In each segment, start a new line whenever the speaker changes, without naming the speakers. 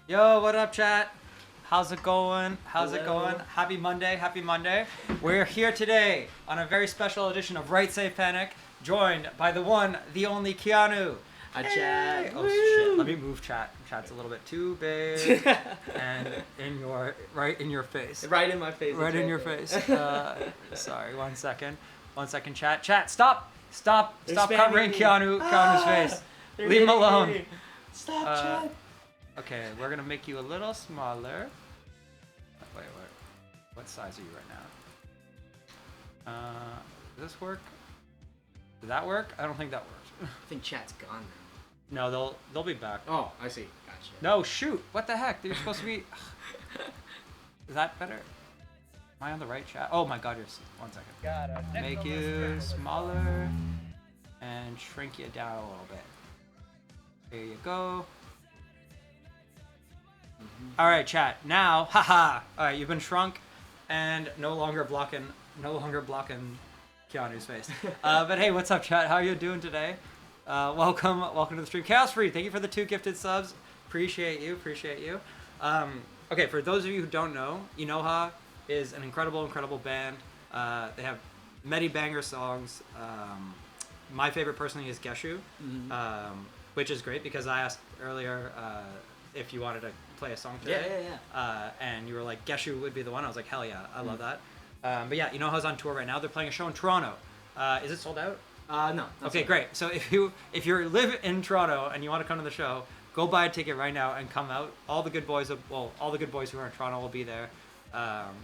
Yo, what up, chat? How's it going? Happy Monday, happy Monday. We're here today on a very special edition of Right Safe Panic, joined by the one, the only Keanu.
Hi, chat.
Oh shit, let me move chat. Chat's a little bit too big and right in your face.
Right in my face.
Right in your face. Sorry, one second, chat. Chat, stop covering Keanu's face. Leave him alone.
Stop, chat.
Okay, we're gonna make you a little smaller. Wait, what size are you right now? Does this work? Did that work? I don't think that worked.
I think chat's gone
No,
now.
they'll be back.
Oh, I see. Gotcha.
No, shoot! What the heck? You're supposed to be. Is that better? Am I on the right chat? Oh my God! You're. 1 second. Gotta make you smaller and shrink you down a little bit. There you go. All right, chat. Now, haha. All right, you've been shrunk, and no longer blocking Keanu's face. But hey, what's up, chat? How are you doing today? Welcome to the stream. Chaos Free, thank you for the 2 gifted subs. Appreciate you. Okay, for those of you who don't know, INOHA is an incredible band. They have many banger songs. My favorite personally is Geshu, which is great because I asked earlier if you wanted to play a song today.
Yeah.
And you were like, Geshu would be the one. I was like, hell yeah, I love that. But yeah, INOHA's on tour right now. They're playing a show in Toronto. Is it sold out?
No.
Okay, great. So if you live in Toronto and you want to come to the show, go buy a ticket right now and come out. All the good boys who are in Toronto will be there.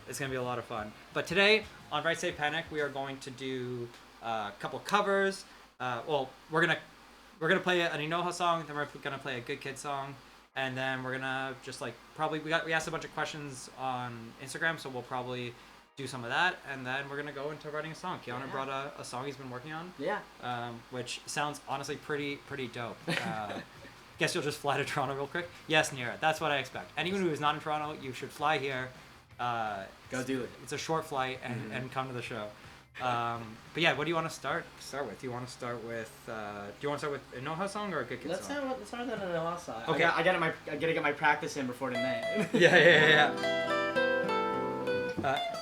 It's gonna be a lot of fun. But today on Right Safe Panic, we are going to do a couple covers. We're gonna play an INOHA song, then we're gonna play a Good Kid song, and then we're gonna just like we asked a bunch of questions on Instagram, so we'll probably do some of that, and then we're gonna go into writing a song. Keanu brought a song he's been working on.
Yeah.
Which sounds honestly pretty dope. Guess you'll just fly to Toronto real quick. Yes, Nira, that's what I expect. Anyone who is not in Toronto, you should fly here.
Go do it.
It's a short flight and come to the show. But yeah, what do you want to start with? Do you want to start with INOHA song or a Good Kid song?
Let's start with an INOHA song.
Okay.
I gotta get my practice in before tonight.
Yeah.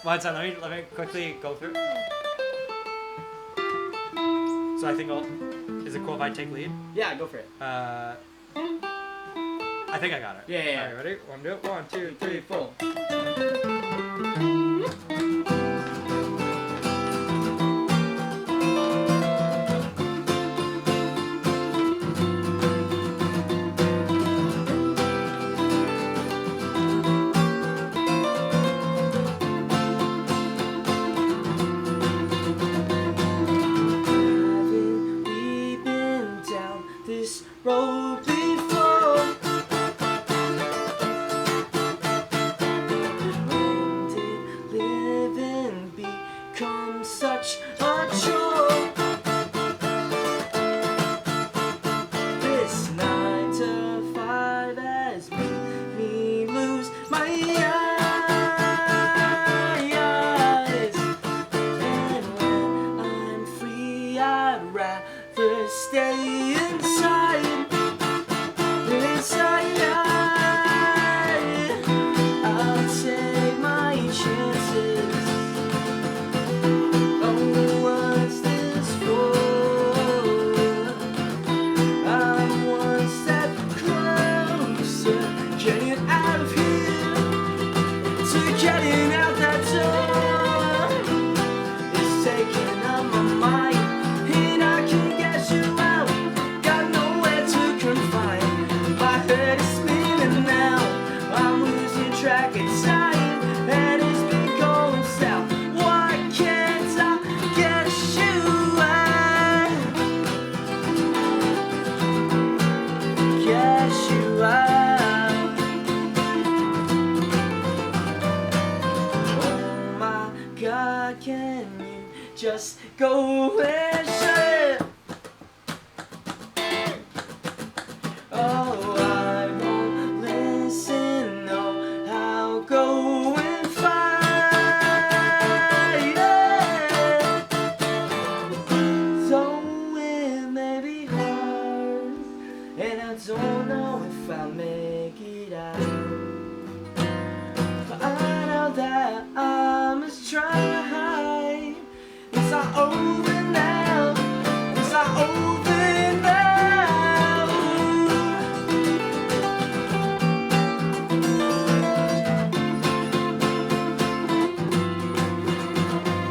One second, let me quickly go through. So I think is it cool if I take lead?
Yeah, go for it.
I think I got it.
Yeah.
Alright, ready? 1, 2, 3, 4.
Road before. When did living become such a chore? This 9 to 5 has made me lose my eyes. And when I'm free, I'd rather stay inside. I'll take my chances. Oh, what's this for? I'm one step closer, getting out of here, to getting out that door. It's taking up my mind, and I can't get you out. Got nowhere to confine. My head is spinning now. I'm losing track of time, and it's been going south. Why can't I get you out? Get you out. Oh my God, can you just go and shut it? Oh, I won't listen, no, I'll go and fight it. Though it may be hard, and I don't know if I'll make it out. over now. It's not over now.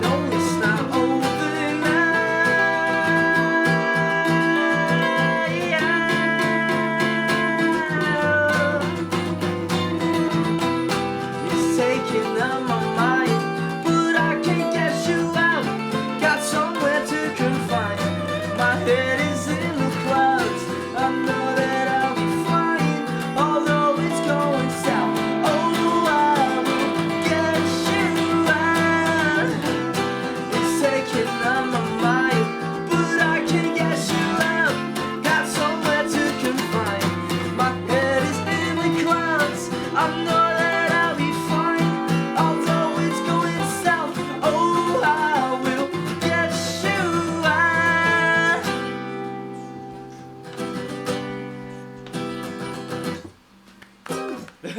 No, it's not over now. Yeah. It's taking up my mind, but I can't get you out. Got somewhere to confine. My head is in the clouds. I know that I'll be fine, although it's going south. Oh, I will get you out. It's taking up my mind, but I can't get you out. Got somewhere to confine. My head is in the clouds. I know that I'll be fine, although it's going south. Oh, I will get you out.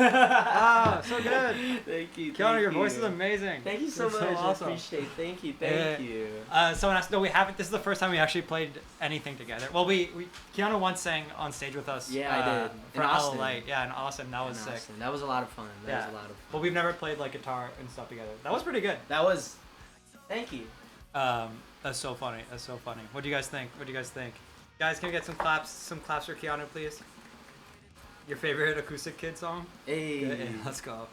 Ah, so good.
Thank you.
Keanu, your voice is amazing.
Thank you so
You're
much.
awesome.
I appreciate it. Thank you.
Yeah.
Thank you.
Someone asked, no, we haven't. This is the first time we actually played anything together. Well, Keanu once sang on stage with us.
Yeah, I did.
For
In
Hollow
Austin.
Light. Yeah, in Austin. That was
In
sick.
Austin. That was a lot of fun. That
Yeah.
was a lot of fun.
But we've never played like guitar and stuff together. That was pretty good.
That was. Thank you.
That's so funny. That's so funny. What do you guys think? What do you guys think? Guys, can we get some claps? Some claps for Keanu, please. Your favorite Acoustic Kid song?
Hey.
Good. Yeah, let's go.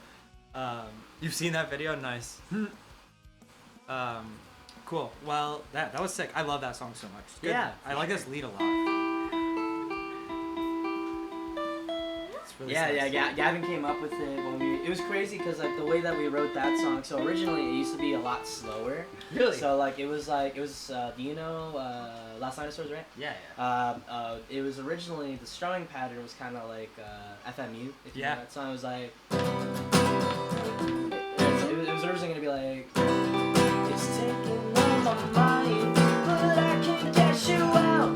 You've seen that video? Nice. Cool. Well, that was sick. I love that song so much. It's good.
Yeah,
I like this lead a lot. It's really
Yeah,
nice.
Gavin came up with it when we. It was crazy because like the way that we wrote that song. So originally it used to be a lot slower.
Really?
So like it was do you know Last Dinosaurs, right?
Yeah.
It was originally the strumming pattern was kind of like FMU. If you
Yeah.
know that song, it was like. It was originally gonna be like. It's taking on my mind, but I can't get you out.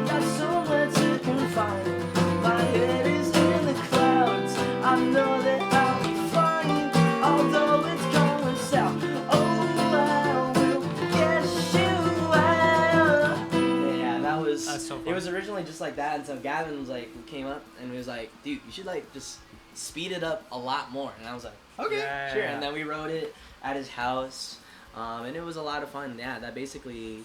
Got somewhere to confine. My head is in the clouds. I know that I'll be fine, although it's going south. Oh, I will get you out. Yeah, that was.
That's so
It
funny.
was originally just like that, and so Gavin was like, came up and he was like, dude, you should like just speed it up a lot more. And I was like, okay,
Yeah,
sure.
yeah.
And then we wrote it at his house, and it was a lot of fun. Yeah, that basically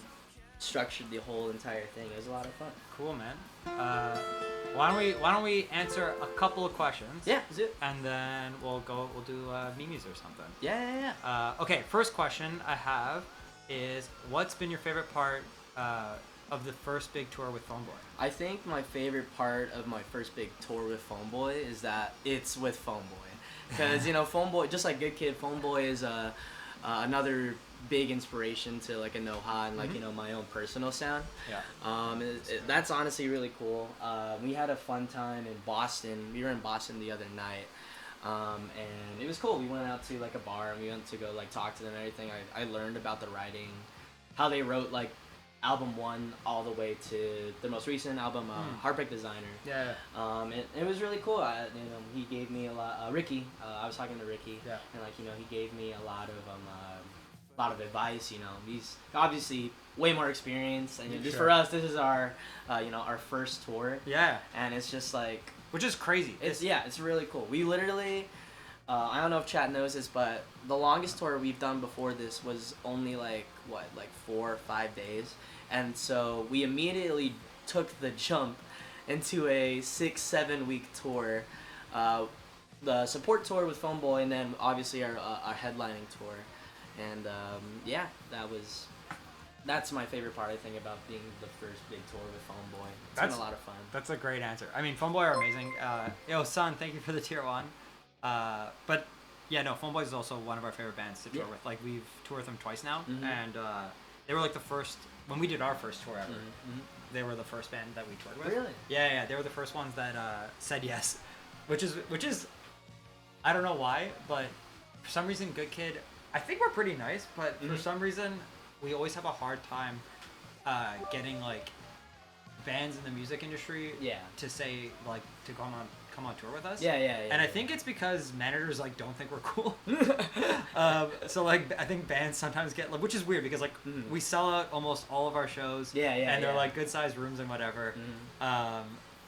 structured the whole entire thing. It was a lot of fun.
Cool, man. Why don't we answer a couple of questions?
Yeah, let's do it.
And then we'll do memes or something.
Yeah.
Okay, first question I have is, what's been your favorite part of the first big tour with Phoneboy?
I think my favorite part of my first big tour with Phoneboy is that it's with Phoneboy. Because, Phoneboy, just like Good Kid, Phoneboy is another big inspiration to like INOHA and like, my own personal sound.
Yeah.
That's honestly really cool. We had a fun time in Boston. We were in Boston the other night. And it was cool. We went out to like a bar and we went to go like talk to them and everything. I learned about the writing, how they wrote like album 1 all the way to the most recent album, Heartbreak Designer.
Yeah.
It was really cool. He gave me a lot. Ricky, I was talking to Ricky,
Yeah.
and like he gave me a lot of advice. He's obviously way more experienced, and just
Sure.
for us, this is our our first tour,
Yeah.
and it's just like
Which is crazy.
it's really cool. We literally. I don't know if chat knows this, but the longest tour we've done before this was only like 4 or 5 days, and so we immediately took the jump into a 6-7 week tour, the support tour with Phoneboy, and then obviously our headlining tour, and that's my favorite part, I think, about being the first big tour with Phoneboy. It's been a lot of fun.
That's a great answer. I mean, Phoneboy are amazing. Yo, son, thank you for the tier 1. But yeah, no, Phoneboy is also one of our favorite bands to tour with. Like, we've toured with them twice now, and they were like the first, when we did our first tour ever, they were the first band that we toured with.
Really?
Yeah, they were the first ones that said yes, which is I don't know why, but for some reason, Good Kid, I think we're pretty nice, but for some reason, we always have a hard time getting like bands in the music industry to say like to come come on tour with us.
Yeah.
And I think it's because managers like don't think we're cool. So like I think bands sometimes get, which is weird because like we sell out almost all of our shows. And they're like good sized rooms and whatever.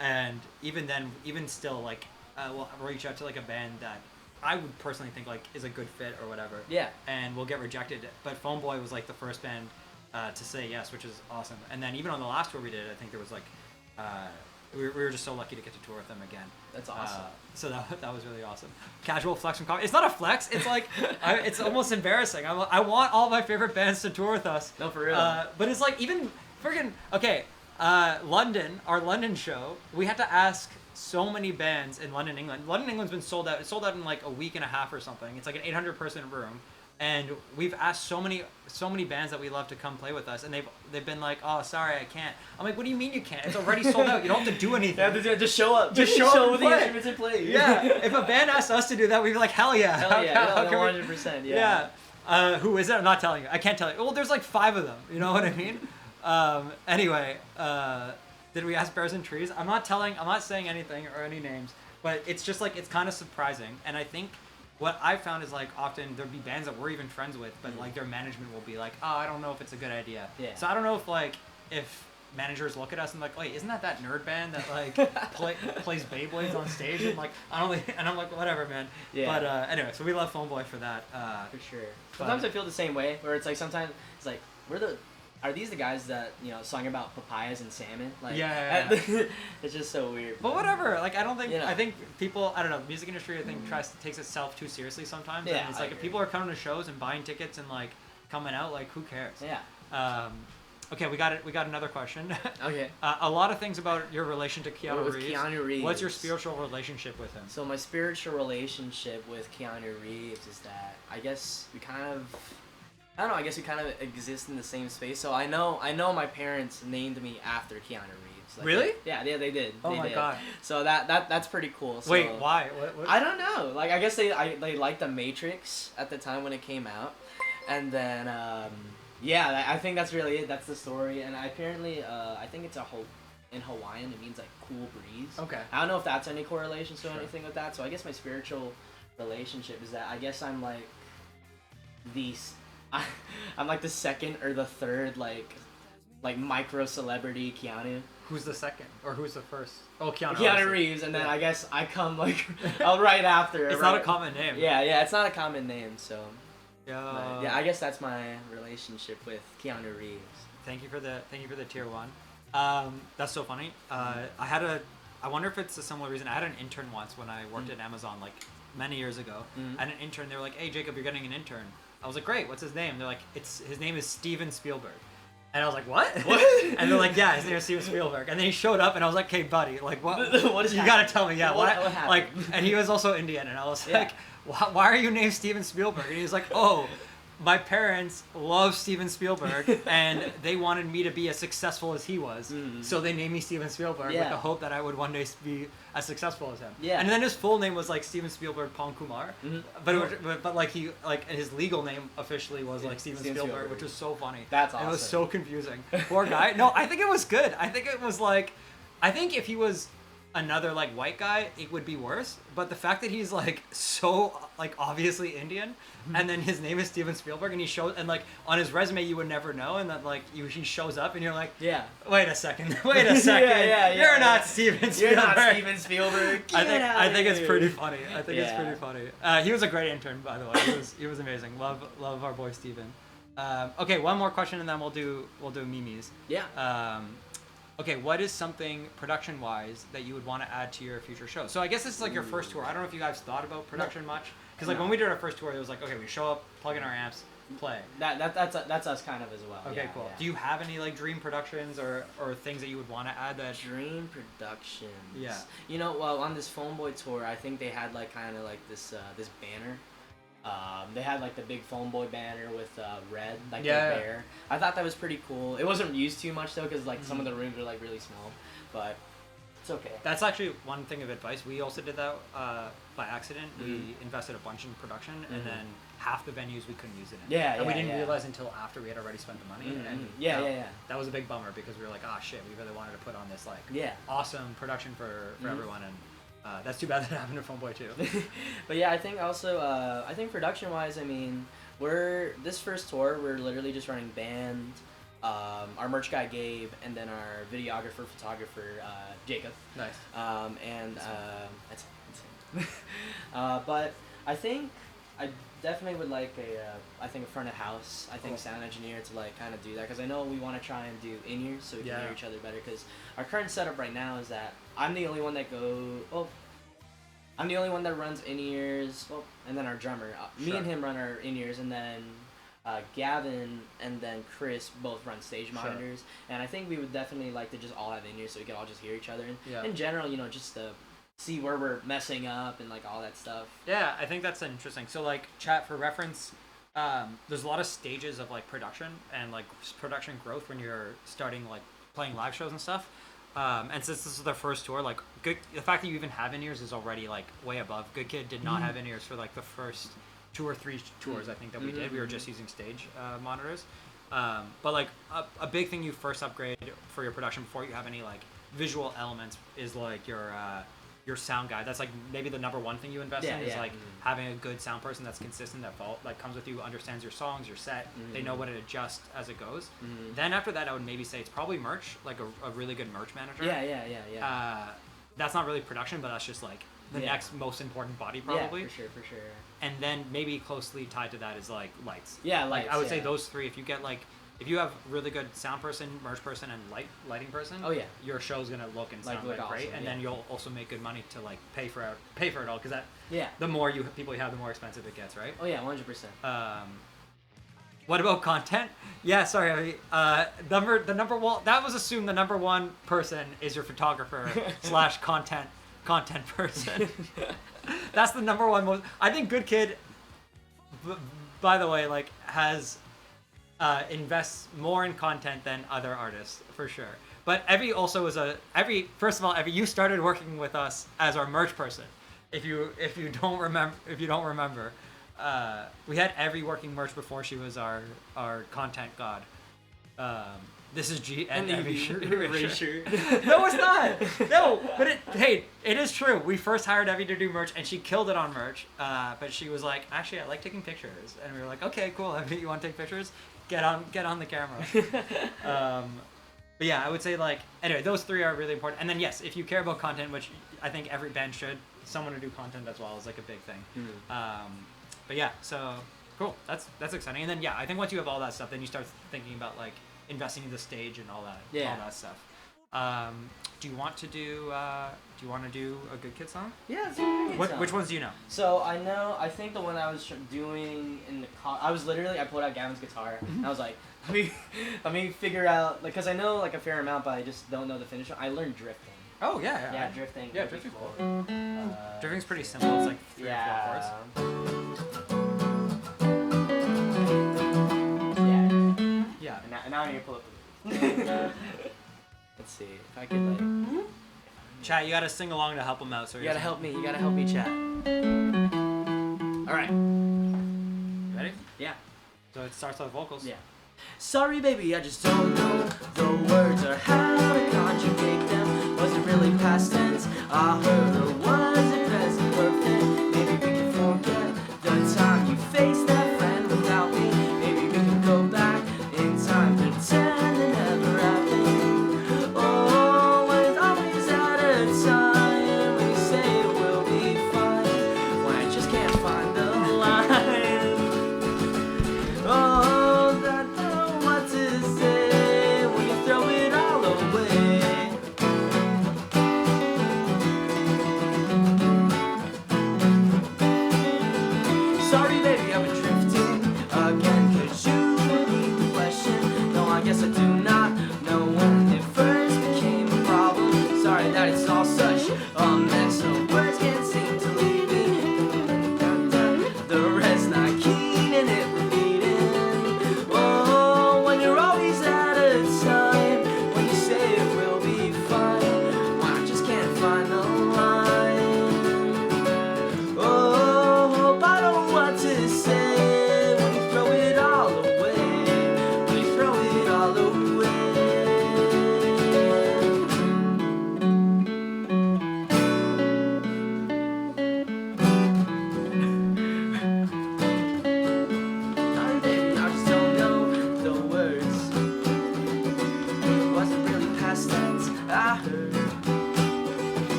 And even then, even still, like we'll reach out to like a band that I would personally think like is a good fit or whatever.
Yeah.
And we'll get rejected. But Phone Boy was like the first band to say yes, which is awesome. And then even on the last tour we did, I think there was like we were just so lucky to get to tour with them again.
That's awesome.
So that was really awesome. Casual flex from comedy. It's not a flex. It's like it's almost embarrassing. I want all my favorite bands to tour with us.
No, for real.
But it's like even friggin' okay. London, our London show, we had to ask so many bands in London, England. London, England's been sold out. It's sold out in like a week and a half or something. It's like an 800-person room, and we've asked so many bands that we love to come play with us, and they've been like, oh, sorry, I can't. I'm like, what do you mean you can't? It's already sold out. You don't have to do anything.
Yeah, just show up.
Just show up
with the instruments and play.
Yeah. If a band asked us to do that, we'd be like, hell yeah.
Hell yeah.
How can we-
100%. Yeah.
Who is it? I'm not telling you. I can't tell you. Well, there's like 5 of them. You know what I mean? Anyway, did we ask Bears and Trees? I'm not saying anything or any names, but it's just like, it's kind of surprising. And I think what I found is like often there'd be bands that we're even friends with, but like their management will be like, oh, I don't know if it's a good idea.
Yeah.
So I don't know if managers look at us and like, wait, isn't that nerd band that like plays Beyblades on stage? And like, and I'm like, whatever, man.
Yeah.
But anyway, so we love Phone Boy for that.
For sure. Sometimes I feel the same way, where it's like sometimes it's like, are these the guys that, you know, sung about papayas and salmon? Like,
Yeah.
It's just so weird.
But whatever, like I don't think,
You know.
I think people, I don't know, the music industry I think takes itself too seriously sometimes.
Yeah,
And it's
I
like if
agree.
people are coming to shows and buying tickets and like coming out, like who cares?
Yeah.
Okay, we got another question.
Okay.
A lot of things about your relation to Keanu
With
Reeves.
Keanu Reeves.
What's your spiritual relationship with him?
So my spiritual relationship with Keanu Reeves is that I guess we kind of exist in the same space. So I know my parents named me after Keanu Reeves. Like,
Really?
Yeah, they did.
Oh
They
my
did.
God.
So that's pretty cool. So,
Wait, why? What?
I don't know. Like I guess they liked The Matrix at the time when it came out, and then yeah, I think that's really it. That's the story. And apparently I think it's in Hawaiian it means like cool breeze.
Okay.
I don't know if that's any correlations to
Sure.
anything with that. So I guess my spiritual relationship is that I guess I'm like I'm like the second or the third like micro celebrity Keanu.
Who's the second or who's the first? Oh, Keanu.
Keanu
obviously.
Reeves, and then
Yeah.
I guess I come like right after.
It's
right?
not a common name.
Yeah, it's not a common name, so.
Yeah.
But, yeah, I guess that's my relationship with Keanu Reeves.
Thank you for the tier 1. That's so funny. I wonder if it's a similar reason. I had an intern once when I worked at Amazon like many years ago. I had an intern. They were like, "Hey, Jacob, you're getting an intern." I was like, "Great. What's his name?" They're like, his name is Steven Spielberg." And I was like, "What?" And they're like, "Yeah, his name is Steven Spielberg." And then he showed up, and I was like, "Hey, buddy, like what?
What is
you
happening?
gotta tell me, yeah,
What
what
happened?
like?" And he was also Indian, and I was
Yeah.
like, "Why are you named Steven Spielberg?" And he was like, "Oh, my parents love Steven Spielberg, and they wanted me to be as successful as he was, so they named me Steven Spielberg with
Yeah.
the hope that I would one day be as successful as him."
Yeah.
And then his full name was like Steven Spielberg Pon Kumar, but like his legal name officially was like Steven Spielberg, which was so funny.
That's
It was
awesome.
so confusing. Poor guy. No, I think it was good. I think it was like, I think if he was another like white guy, it would be worse. But the fact that he's like so like obviously Indian, and then his name is Steven Spielberg, and he shows, and like on his resume you would never know, and that like he shows up, and you're like,
Yeah.
wait a second,
Yeah,
you're not Steven Spielberg.
You're not Steven Spielberg.
I think it's pretty funny. I think it's
Yeah.
pretty funny. He was a great intern, by the way. He was amazing. Love our boy Steven. Okay, one more question, and then we'll do memes.
Yeah.
Okay, what is something production-wise that you would want to add to your future show? So I guess this is like your first tour. I don't know if you guys thought about production much, because like when we did our first tour, it was like, okay, we show up, plug in our amps, play.
That's us kind of as well.
Okay,
Yeah,
cool.
yeah.
Do you have any like dream productions or things that you would want to add that?
Dream Productions.
Yeah.
You know, well, on this Phone Boy tour, I think they had like kind of like this banner. They had like the big Phone Boy banner with red, like the bear. I thought that was pretty cool. It wasn't used too much though, because like some of the rooms are like really small, but it's okay.
That's actually one thing of advice. We also did that by accident. We invested a bunch in production, and then half the venues we couldn't use it in.
Yeah,
and we
yeah,
didn't
yeah.
realize until after we had already spent the money. And
Yeah.
that was a big bummer, because we were like, ah, shit, we really wanted to put on this like
Yeah.
awesome production for everyone, and That's too bad that happened to Phone Boy too.
But yeah, I think also, I think production wise, I mean, this first tour, we're literally just running band, our merch guy Gabe, and then our videographer, photographer Jacob.
Nice.
That's insane. But I think I definitely would like I think a front of house, I think sound engineer to like kind of do that, because I know we want to try and do in-ears so we can hear each other better, because our current setup right now is that I'm the only one that runs in-ears, and then our drummer, me and him run our in-ears, and then Gavin and then Chris both run stage monitors, and I think we would definitely like to just all have in-ears so we could all just hear each other, and in general, just to see where we're messing up and like all that stuff.
Yeah, I think that's interesting. So like, chat for reference, there's a lot of stages of like production and like production growth when you're starting like playing live shows and stuff. And since this is their first tour, like the fact that you even have in-ears is already like way above. Good Kid did not have in-ears for like the first 2 or 3 tours I think that we did. We were just using stage monitors. But like a big thing you first upgrade for your production before you have any like visual elements is like your sound guy. That's like maybe the number one thing you invest in is like having a good sound person that's consistent, that like comes with you, understands your songs, your set. They know what to adjust as it goes. Then after that, I would maybe say it's probably merch, like a really good merch manager.
Yeah.
That's not really production, but that's just like the next most important body probably.
Yeah, for sure.
And then maybe closely tied to that is like lights.
Yeah, lights.
Like I would say those 3. If you get like, if you have really good sound person, merch person, and lighting person, your show's gonna look and sound like great, awesome, and then you'll also make good money to like pay for it all, because the more people you have, the more expensive it gets, right?
Oh yeah, 100%.
What about content? Yeah, sorry. The number one, that was assumed the number one person is your photographer / content person. That's the number one most. I think Good Kid, by the way, like has. Invests more in content than other artists for sure. But first of all, you started working with us as our merch person. If you don't remember, we had Evie working merch before she was our content god. This is G and Evie shirt. No, it's not. No, but it is true. We first hired Evie to do merch, and she killed it on merch. But she was like, actually, I like taking pictures, and we were like, okay, cool. Evie, you want to take pictures? Get on the camera. But yeah, I would say like, anyway, those 3 are really important. And then yes, if you care about content, which I think every band should, someone to do content as well is like a big thing. But yeah, so cool. That's exciting. And then I think once you have all that stuff, then you start thinking about like investing in the stage and all that stuff. Do you want to do a Good Kid song?
Yeah, let's do a Good Kid song.
Which ones do you know?
So I think the one I was doing in the I pulled out Gavin's guitar, and I was like, let me figure out, like, because I know like a fair amount, but I just don't know the finish. I learned drifting.
Oh yeah.
Yeah, drifting.
Yeah, drifting's cool. Drifting's pretty simple. It's like 3 or 4 chords. Yeah.
And now I need to pull up the Let's see if I could like.
Chat, you gotta sing along to help him out. So
you gotta help me. You gotta help me, chat. All right.
You ready?
Yeah.
So it starts with vocals.
Yeah. Sorry, baby, I just don't know the words or how to conjugate them. Was it really past tense? I heard, or was it present perfect? Maybe we can forget the time you faced that friend without me. Maybe we can go back in time, pretend it never happened. Oh, it's always out of time. We say it will be fine when I just can't find the line. Oh, I don't know what to say when you throw it all away.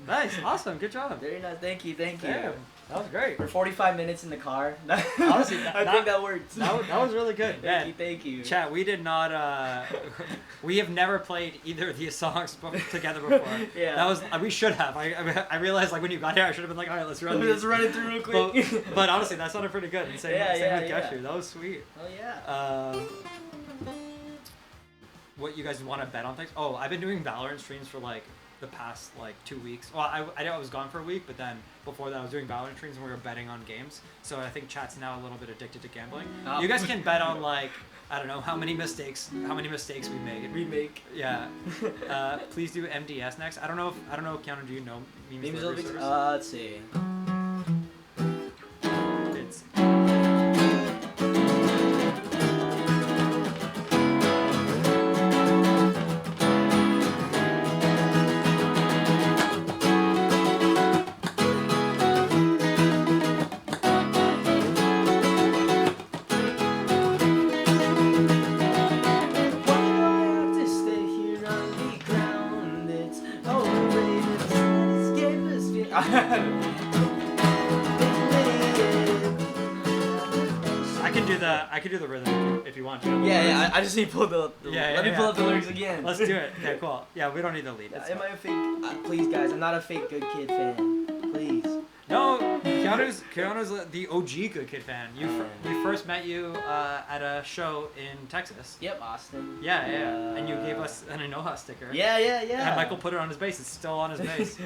Nice, awesome, good job.
Very nice. Thank you.
Damn, that was great.
For 45 minutes in the car.
Honestly,
I think that worked.
That was really good.
Thank you.
Chat, we did not. We have never played either of these songs together before.
Yeah.
That was. We should have. I realized like when you got here, I should have been like, all right, let's run.
Let's run it through real quick.
But honestly, that sounded pretty good. And same with Geshu. That was sweet.
Oh yeah.
What you guys want to bet on things? Oh, I've been doing Valorant streams for like the past like 2 weeks. Well, I know I was gone for a week, but then before that I was doing Valorant streams and we were betting on games. So I think chat's now a little bit addicted to gambling.
Oh.
You guys can bet on like, I don't know how many mistakes we made.
Remake.
Yeah. Please do MDS next. I don't know, Keanu, do you know Memes
Olympics?
Service?
Let's see.
It's I could do the rhythm if you want to.
Yeah. I just need to pull the let me pull up the lyrics again.
Let's do it. Okay, cool. Yeah, we don't need the lead.
Am I a fake? Please, guys, I'm not a fake Good Kid fan. Please.
No, Keanu's the OG Good Kid fan. We first met you at a show in Texas.
Yep, Austin.
Yeah. And you gave us an INOHA sticker.
Yeah.
And Michael put it on his bass. It's still on his bass.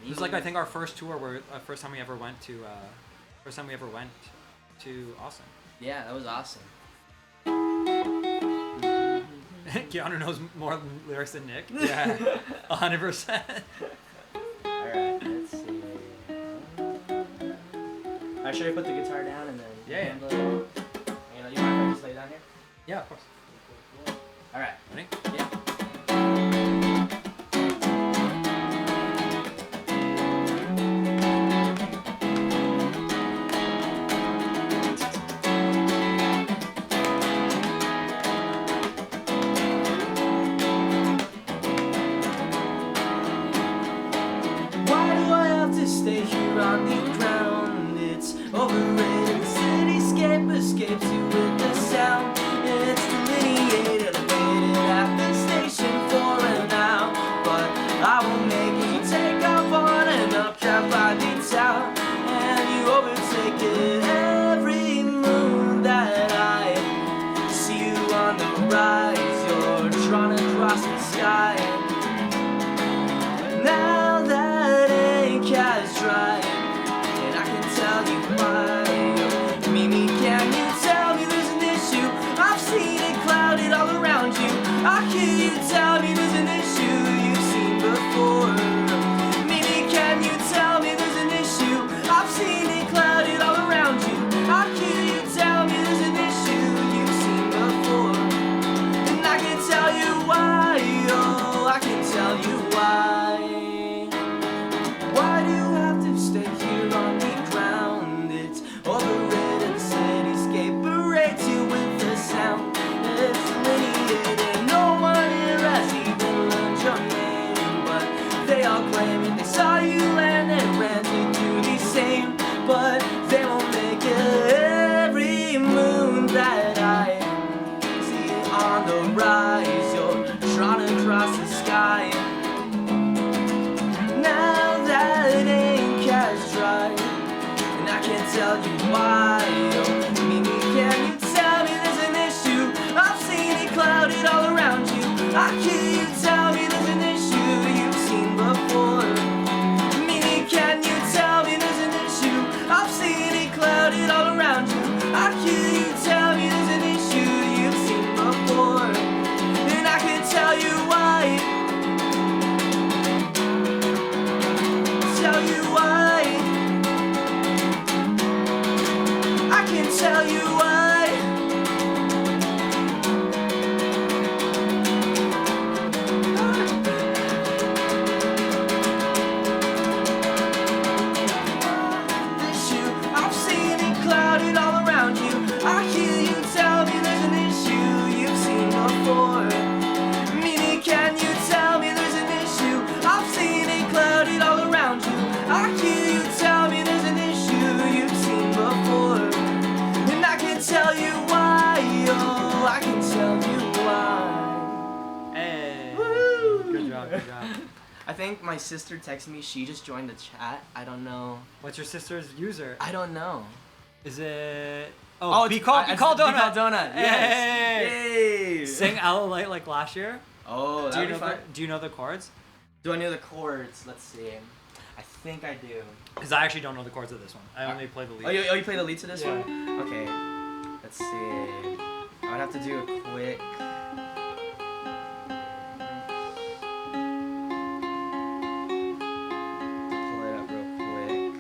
It was like I think our first tour where first time we ever went to Austin.
Yeah, that was awesome.
Keanu knows more lyrics than Nick. Yeah, 100%.
Alright, let's see. Alright, should I put the guitar down and then handle it all? You mind if I just lay it down here?
Yeah, of course.
Alright.
Ready?
Yeah. Stay here on the ground, it's overrated. The cityscape escapes you with the sound. It's delineated, waited at the station for an hour. But I will make you take off on an updraft by the tower. And you overtake it every moon that I see you on the rise. You're drawn across the sky. Now that ink has dried, and I can tell you why. Mimi, can you tell me there's an issue? I've seen it clouded all around you. I hear you tell me there's an issue you've seen before. Mimi, can you tell me there's an issue? I've seen it clouded all around you. I hear you tell me there's an issue you've seen before. And I can tell you why, oh, I can tell you why. Why do you have to stay here on the ground? It's overrated, the cityscape berates you with the sound. It's delineated, no one here has even learned your name. But they all claim it, they saw you land and ran to do the same. But they won't make it every moon that I see it on the rise. You're drawn across the sky. Now that ink has dried, and I can't tell you why. Oh, Mimi, can you tell me there's an issue? I've seen it clouded all around you. I hear you tell me there's an issue you've seen before. Mimi, can you tell me there's an issue? I've seen it clouded all around you. I hear you tell me there's an issue you've seen before. And I can tell you why. Tell you why. I can tell you why. Issue, I've seen it clouded all around you. I hear you tell me there's an issue
Good job.
I think my sister texted me. She just joined the chat. I don't know.
What's your sister's user?
I don't know.
Is it?
Oh,
Be Called
Be
Donut.
Called Donut. Yes.
Yay!
Yay.
Sing Aloe Light like last year.
Oh, that'd be fun.
Do you know the chords?
Do I know the chords? Let's see. I think I do.
Because I actually don't know the chords of this one. I only play the lead.
Oh, you play the lead to this one? Okay. Let's see. I would have to do a quick. Pull it up real quick.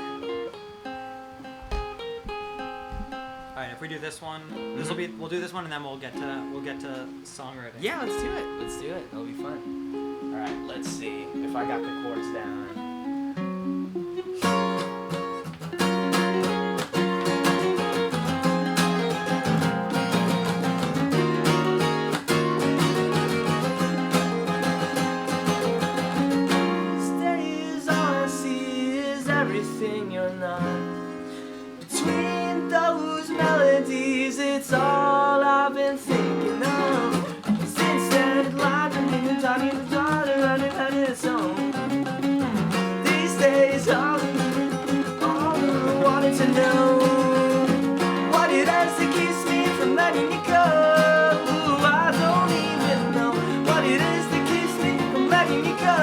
All right, if we do this one, we'll do this one, and then we'll get to songwriting.
Yeah, let's do it. Let's do it. It'll be fun. All right. Let's see if I got the chords down. Everything you're not. Between those melodies, it's all I've been thinking of. Since that life and been talking to daughter and its own. These days, all I wanted to know what it is that keeps me from letting you go. I don't even know what it is that keeps me from letting you go.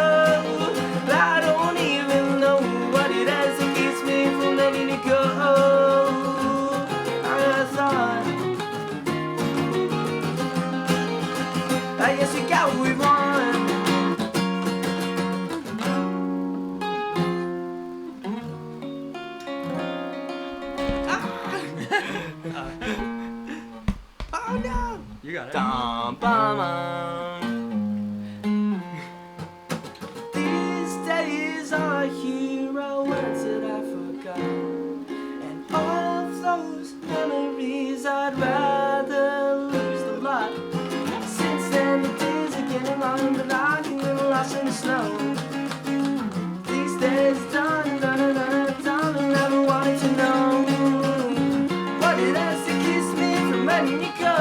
I don't even know what it is that keeps me from letting it go. I thought, I guess we got what we want. Oh no!
You got it.
Dum, bum, These days are hero words that I forgot, and all of those memories I'd rather lose the lot. Since then the days are getting long, but I'm getting lost in the snow. These days done, I never wanted to know what it is that keeps me from letting you go.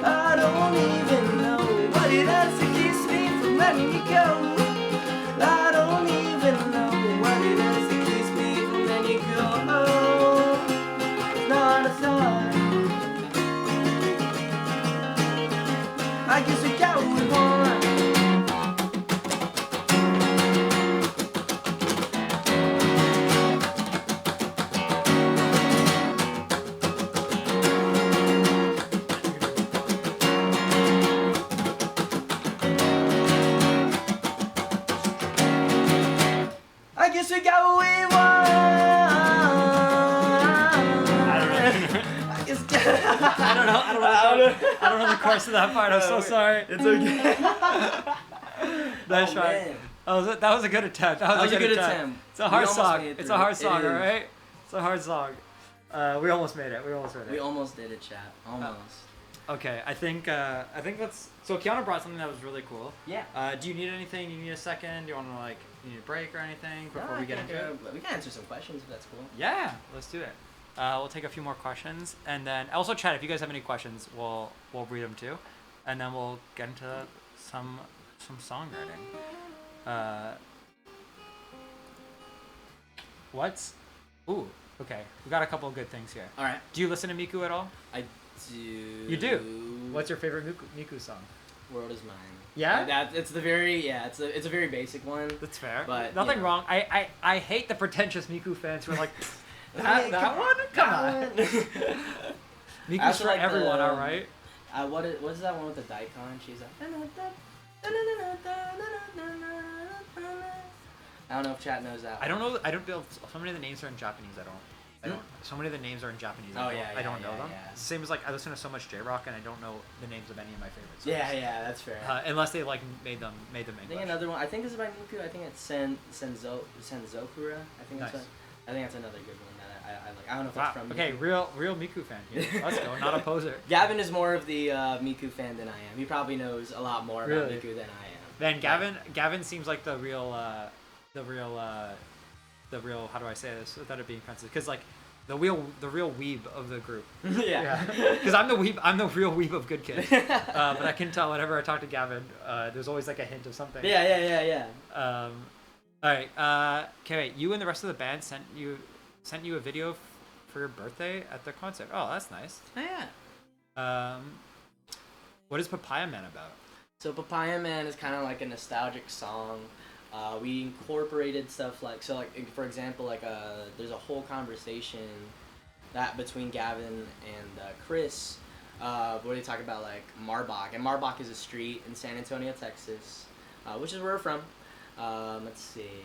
I don't even know what it is that keeps me from letting you go. I don't even know what it is that keeps me from letting you go. Not a thought. I guess we got what we want. I guess we got what we want. I guess.
I don't know the chorus of that part. I'm so sorry.
It's okay.
Nice try.
Man.
That was a good attempt. That was a good attempt. It's a hard song. It's a hard song, all right? It's a hard song. We almost made it. We
almost did it, chat. Almost.
Okay, I think that's. So Kiana brought something that was really cool.
Yeah.
Do you need anything? You need a second? Do you want to you need a break or anything before we get into it?
We can answer some questions if that's cool.
Yeah, let's do it. We'll take a few more questions, and then also chat. If you guys have any questions, we'll read them too, and then we'll get into some songwriting. What's? Ooh, okay. We got a couple of good things here.
All right.
Do you listen to Miku at all?
I do.
You do. What's your favorite Miku song?
World is Mine.
Yeah.
It's a very basic one.
That's fair.
But
nothing wrong. I hate the pretentious Miku fans who are like, that one? Come on. Miku's for everyone, all right.
What is that one with the daikon? She's like. I don't know if chat knows that.
I don't know. I don't know. So many of the names are in Japanese. So many of the names are in Japanese. I don't know them.
Yeah.
Same as I listen to so much J-rock and I don't know the names of any of my favorites.
Yeah, that's fair.
Unless they made them English.
I think another one. I think this is by Miku. I think it's Senzokura. I think that's another good one that I like. I don't know if that's from Miku.
Okay, real Miku fan here. Let's go. Not a poser.
Gavin is more of the Miku fan than I am. He probably knows a lot more about Miku than I am.
Then Gavin seems like the real how do I say this without it being offensive? Because the real weeb of the group.
Yeah.
Because I'm the real weeb of Good Kid. But I can tell whenever I talk to Gavin, there's always like a hint of something.
Yeah.
All right. Okay, wait. You and the rest of the band sent you a video for your birthday at their concert. Oh, that's nice.
Oh, yeah.
What is Papaya Man about?
So Papaya Man is kind of like a nostalgic song. We incorporated stuff like, so like for example, like there's a whole conversation that between Gavin and Chris, where they talk about like Marbach, and Marbach is a street in San Antonio, Texas, which is where we're from. Let's see,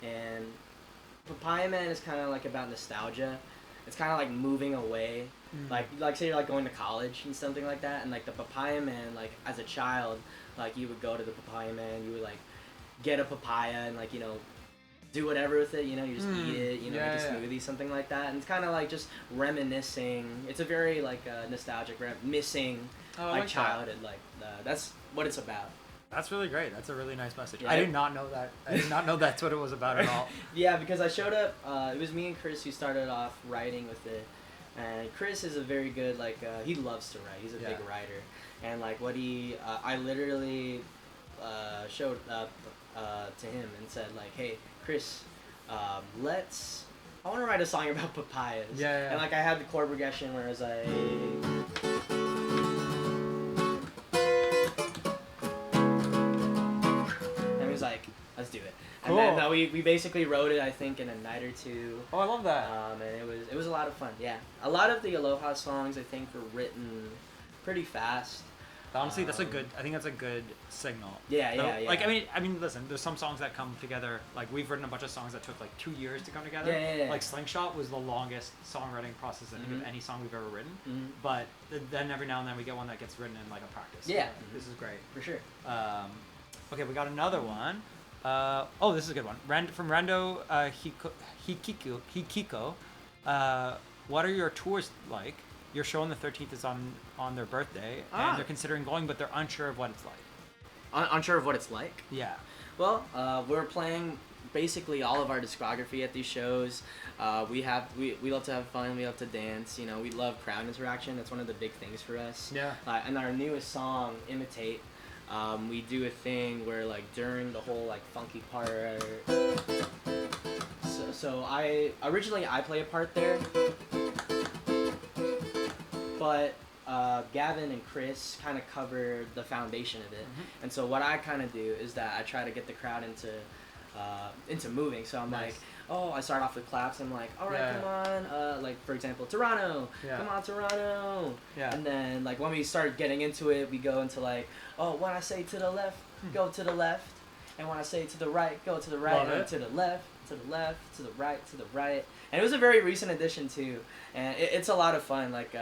and Papaya Man is kind of like about nostalgia. It's kind of like moving away, like say you're like going to college and something like that, and like the Papaya Man, like as a child, like you would go to the Papaya Man, you would like get a papaya and like, you know, do whatever with it, you know, you just eat it, you know, make a smoothie, something like that, and it's kind of like just reminiscing. It's a very like nostalgic, missing like childhood, like that's what it's about.
That's really great. That's a really nice message.
Yeah.
I did not know that. I did not know that's what it was about at all.
Yeah, because I showed up. It was me and Chris who started off writing with it, and Chris is a very good he loves to write. He's a big writer, and like what I literally showed up to him and said like, hey Chris, I want to write a song about papayas.
Yeah.
And like I had the chord progression where it was like. Like, let's do it.
Cool.
And then we basically wrote it, I think, in a night or two.
Oh, I love that.
And it was a lot of fun. Yeah, a lot of the Aloha songs I think were written pretty fast.
Honestly, that's a good. I think that's a good signal.
Yeah.
Like I mean, listen. There's some songs that come together. Like we've written a bunch of songs that took like 2 years to come together.
Yeah.
Like Slingshot was the longest songwriting process I think of any song we've ever written. But then every now and then we get one that gets written in like a practice.
Yeah.
This is great.
For sure.
Okay, we got another one. This is a good one. From Rando Hikiko. What are your tours like? Your show on the 13th is on their birthday, and they're considering going, but they're unsure of what it's like.
Unsure of what it's like?
Yeah.
Well, we're playing basically all of our discography at these shows. We love to have fun. We love to dance. You know, we love crowd interaction. That's one of the big things for us.
Yeah.
And our newest song, Imitate. We do a thing where like during the whole like funky part. So I play a part there, but Gavin and Chris kind of cover the foundation of it, and so what I kind of do is that I try to get the crowd into moving. So I'm like, I start off with claps. I'm like, all right, come on. Like for example, Toronto, come on, Toronto. Yeah. And then like when we start getting into it, we go into like, when I say to the left, go to the left, and when I say to the right, go to the right, and to the left, to the left, to the right, to the right. And it was a very recent addition too, and it's a lot of fun. Like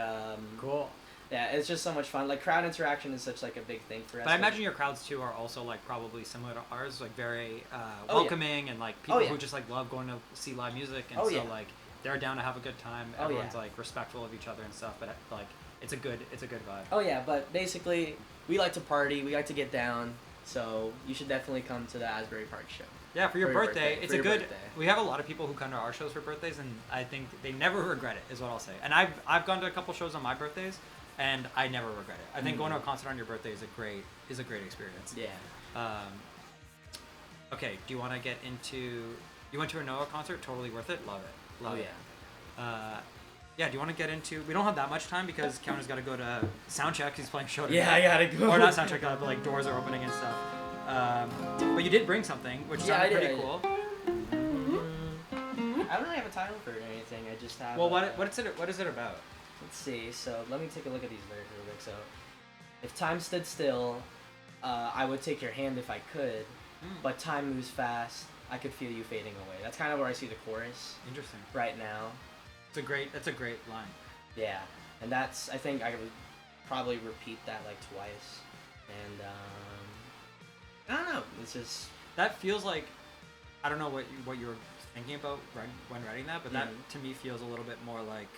cool.
Yeah, it's just so much fun. Like crowd interaction is such like a big thing for us.
But I imagine your crowds too are also like probably similar to ours, like very welcoming and like people who just like love going to see live music, and like they're down to have a good time. Everyone's like respectful of each other and stuff, but like it's a good vibe.
Oh yeah, but basically we like to party, we like to get down, so you should definitely come to the Asbury Park show.
Yeah, for your birthday. It's a good. We have a lot of people who come to our shows for birthdays, and I think they never regret it. Is what I'll say. And I've gone to a couple shows on my birthdays, and I never regret it. I think going to a concert on your birthday is a great experience.
Yeah.
Okay. Do you want to get into? You went to a INOHA concert. Totally worth it. Love it. Love it. Yeah. Do you want to get into? We don't have that much time because Counter's got to go to sound check. He's playing show tonight.
Yeah, I gotta go.
Or not sound check, but like doors are opening and stuff. But you did bring something, which sounded pretty cool.
I don't really have a title for it or anything. I just have.
Well, what is it about?
Let's see. So let me take a look at these lyrics real quick. So, if time stood still, I would take your hand if I could, but time moves fast. I could feel you fading away. That's kind of where I see the chorus. Interesting. Right now. That's a great line. Yeah, and I think I would probably repeat that like twice, and I don't know. It's just
that feels like I don't know what you were thinking about when writing that, but that to me feels a little bit more like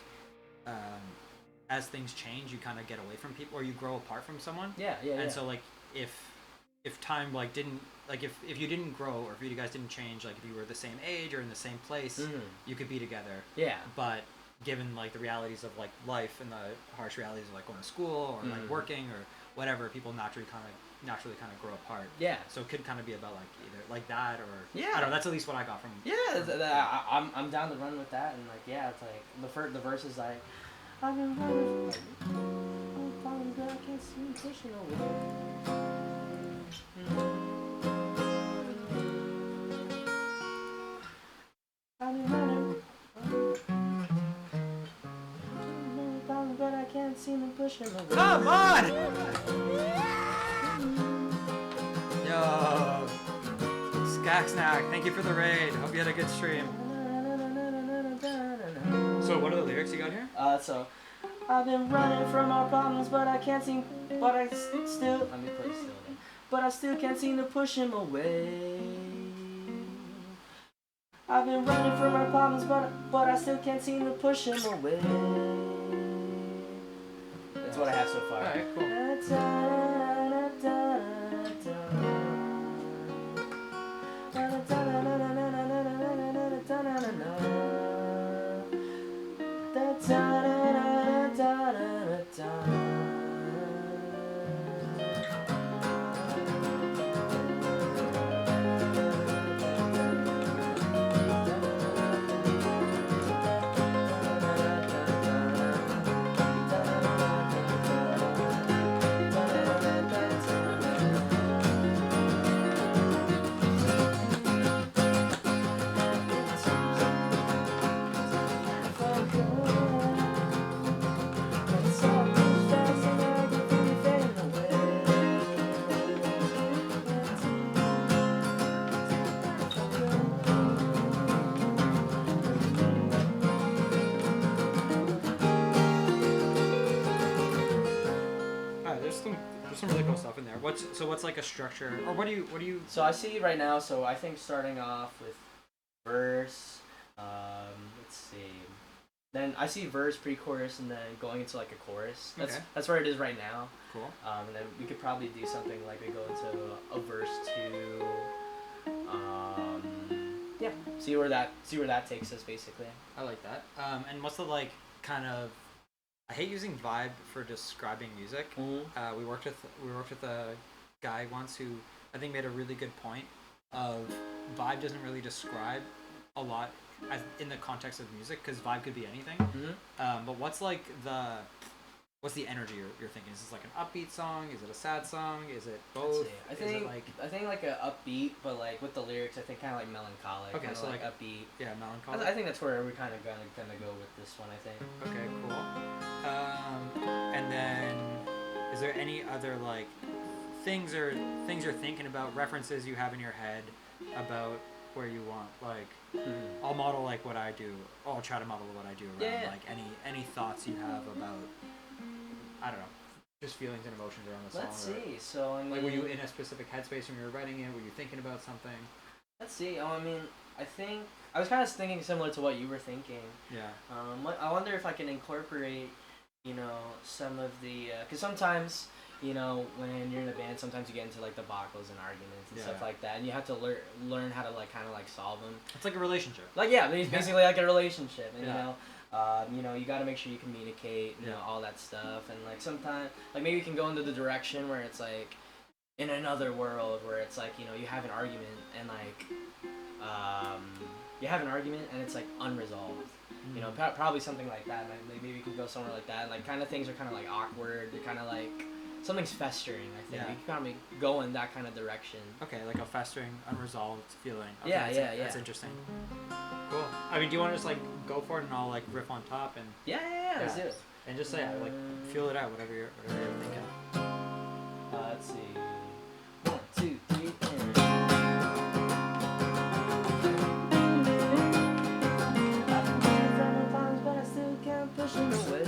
as things change, you kind of get away from people or you grow apart from someone. Yeah. And so like if time like didn't like if you didn't grow or if you guys didn't change, like if you were the same age or in the same place, you could be together. Yeah. But given like the realities of like life and the harsh realities of like going to school or like working or whatever, people naturally kind of grow apart.
Yeah.
So it could kind of be about like either like that or
Yeah.
I don't know. That's at least what I got from.
I'm down to run with that, and like it's like the verse is like, I've been running from problems that I can't see pushing away. I've been running problems, but I can't seem to push them away.
Come on! Yo, Skak Snack, thank you for the raid. Hope you had a good stream. So what are the lyrics you got here?
So I've been running from our problems, but I can't seem, but I still, let me play still again. But I still can't seem to push him away. I've been running from our problems, but I still can't seem to push him away. That's what I have so far.
Alright, cool. There's some really cool stuff in there. What's like a structure, or what do you?
So I see right now. So I think starting off with verse. Let's see. Then I see verse, pre-chorus, and then going into like a chorus. That's where it is right now.
Cool.
And then we could probably do something like we go into a verse two. Yeah. See where that takes us basically.
I like that. And what's the like kind of? I hate using vibe for describing music.
Mm-hmm.
We worked with a guy once who I think made a really good point of vibe doesn't really describe a lot as in the context of music, because vibe could be anything.
Mm-hmm.
But what's the energy you're thinking? Is this like an upbeat song? Is it a sad song? Is it both?
I think like a upbeat, but like with the lyrics, I think kind of like melancholic.
Okay, so like
upbeat.
Yeah, melancholic.
I think that's where we're kind of gonna go with this one. I think.
Okay, cool. And then, is there any other like things you're thinking about, references you have in your head about where you want like? I'll model like what I do. I'll try to model what I do around like any thoughts you have about. I don't know, just feelings and emotions around the song.
Let's see. So I mean,
like, were you in a specific headspace when you were writing it? Were you thinking about something?
Let's see. I mean, I think I was kind of thinking similar to what you were thinking.
Yeah.
I wonder if I can incorporate, some of the, because sometimes, when you're in a band, sometimes you get into like debacles and arguments and stuff like that, and you have to learn how to like kind of like solve them.
It's like a relationship.
Like basically like a relationship, and you got to make sure you communicate, all that stuff, and like sometimes like maybe you can go into the direction where it's like in another world where it's like you have an argument and like it's like unresolved. Probably something like that. Like maybe we can go somewhere like that. And like kind of things are kind of like awkward. They're kind of like something's festering. I think we can kind of go in that kind of direction.
Okay, like a festering, unresolved feeling. Okay,
Yeah,
that's interesting. Cool. I mean, do you want to just like go for it and I'll like riff on top and?
Yeah. Let's do it.
And just say like feel it out, whatever you're thinking.
Let's see. 1, 2, 3, and. Pushing away.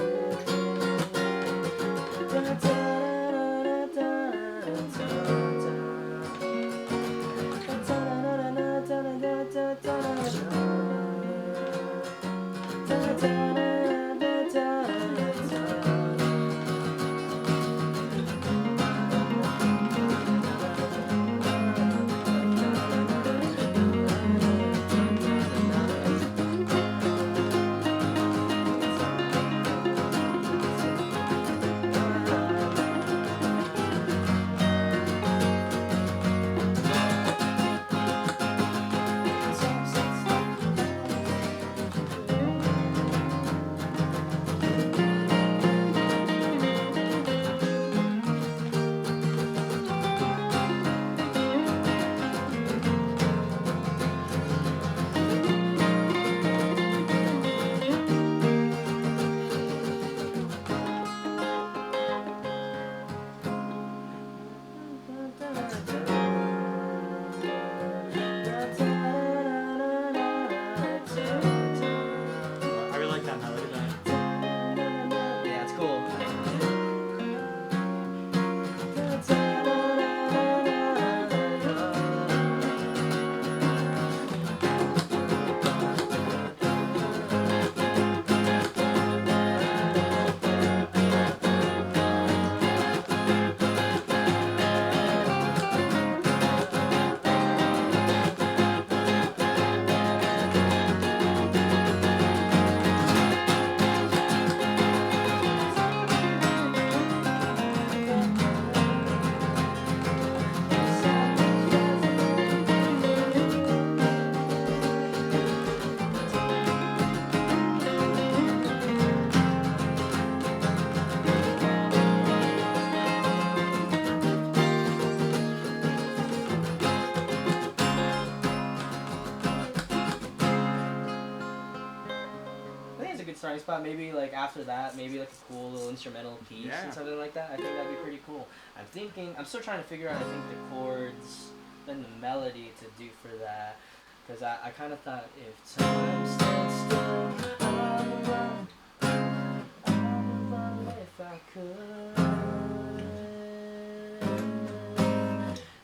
starting spot. Maybe like after that, maybe like a cool little instrumental piece
Yeah.
and something like that. I think that'd be pretty cool. I'm still trying to figure out, I think, the chords and the melody to do for that. Because I kind of thought if time stands still, I would run if I could.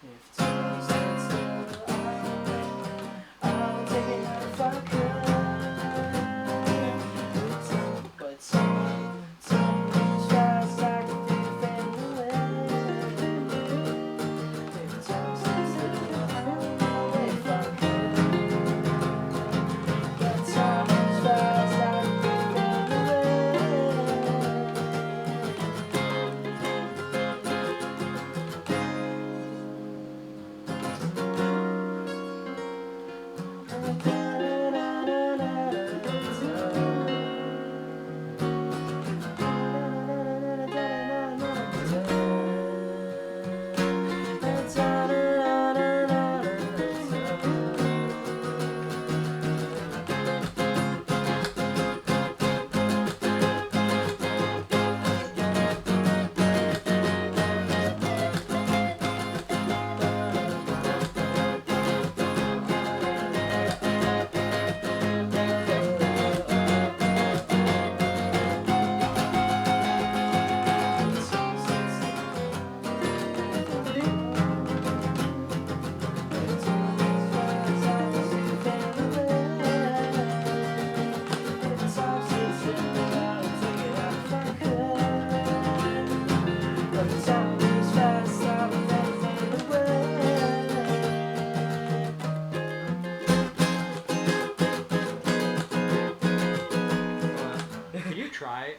If time stands still, I would take it out if I could. But time moves fast, I can feel it fading away. If time stands still, I would run if I could. But time moves fast, I can feel it
Can you try,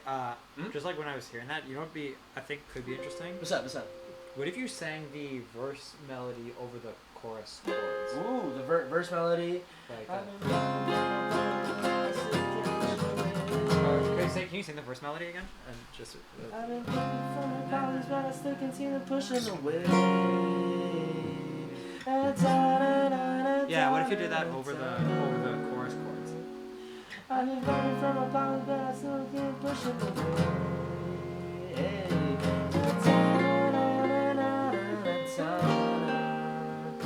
just like when I was hearing that, you know what I think could be interesting?
What's up? What's up?
What if you sang the verse melody over the chorus chords?
Ooh, the verse melody.
Like, can you sing the verse melody again? And just.
I've been looking for my problems, but I still continue pushing away.
Yeah, what if you did that over the chorus chords?
I've been running from my problems, but I still keep pushing away.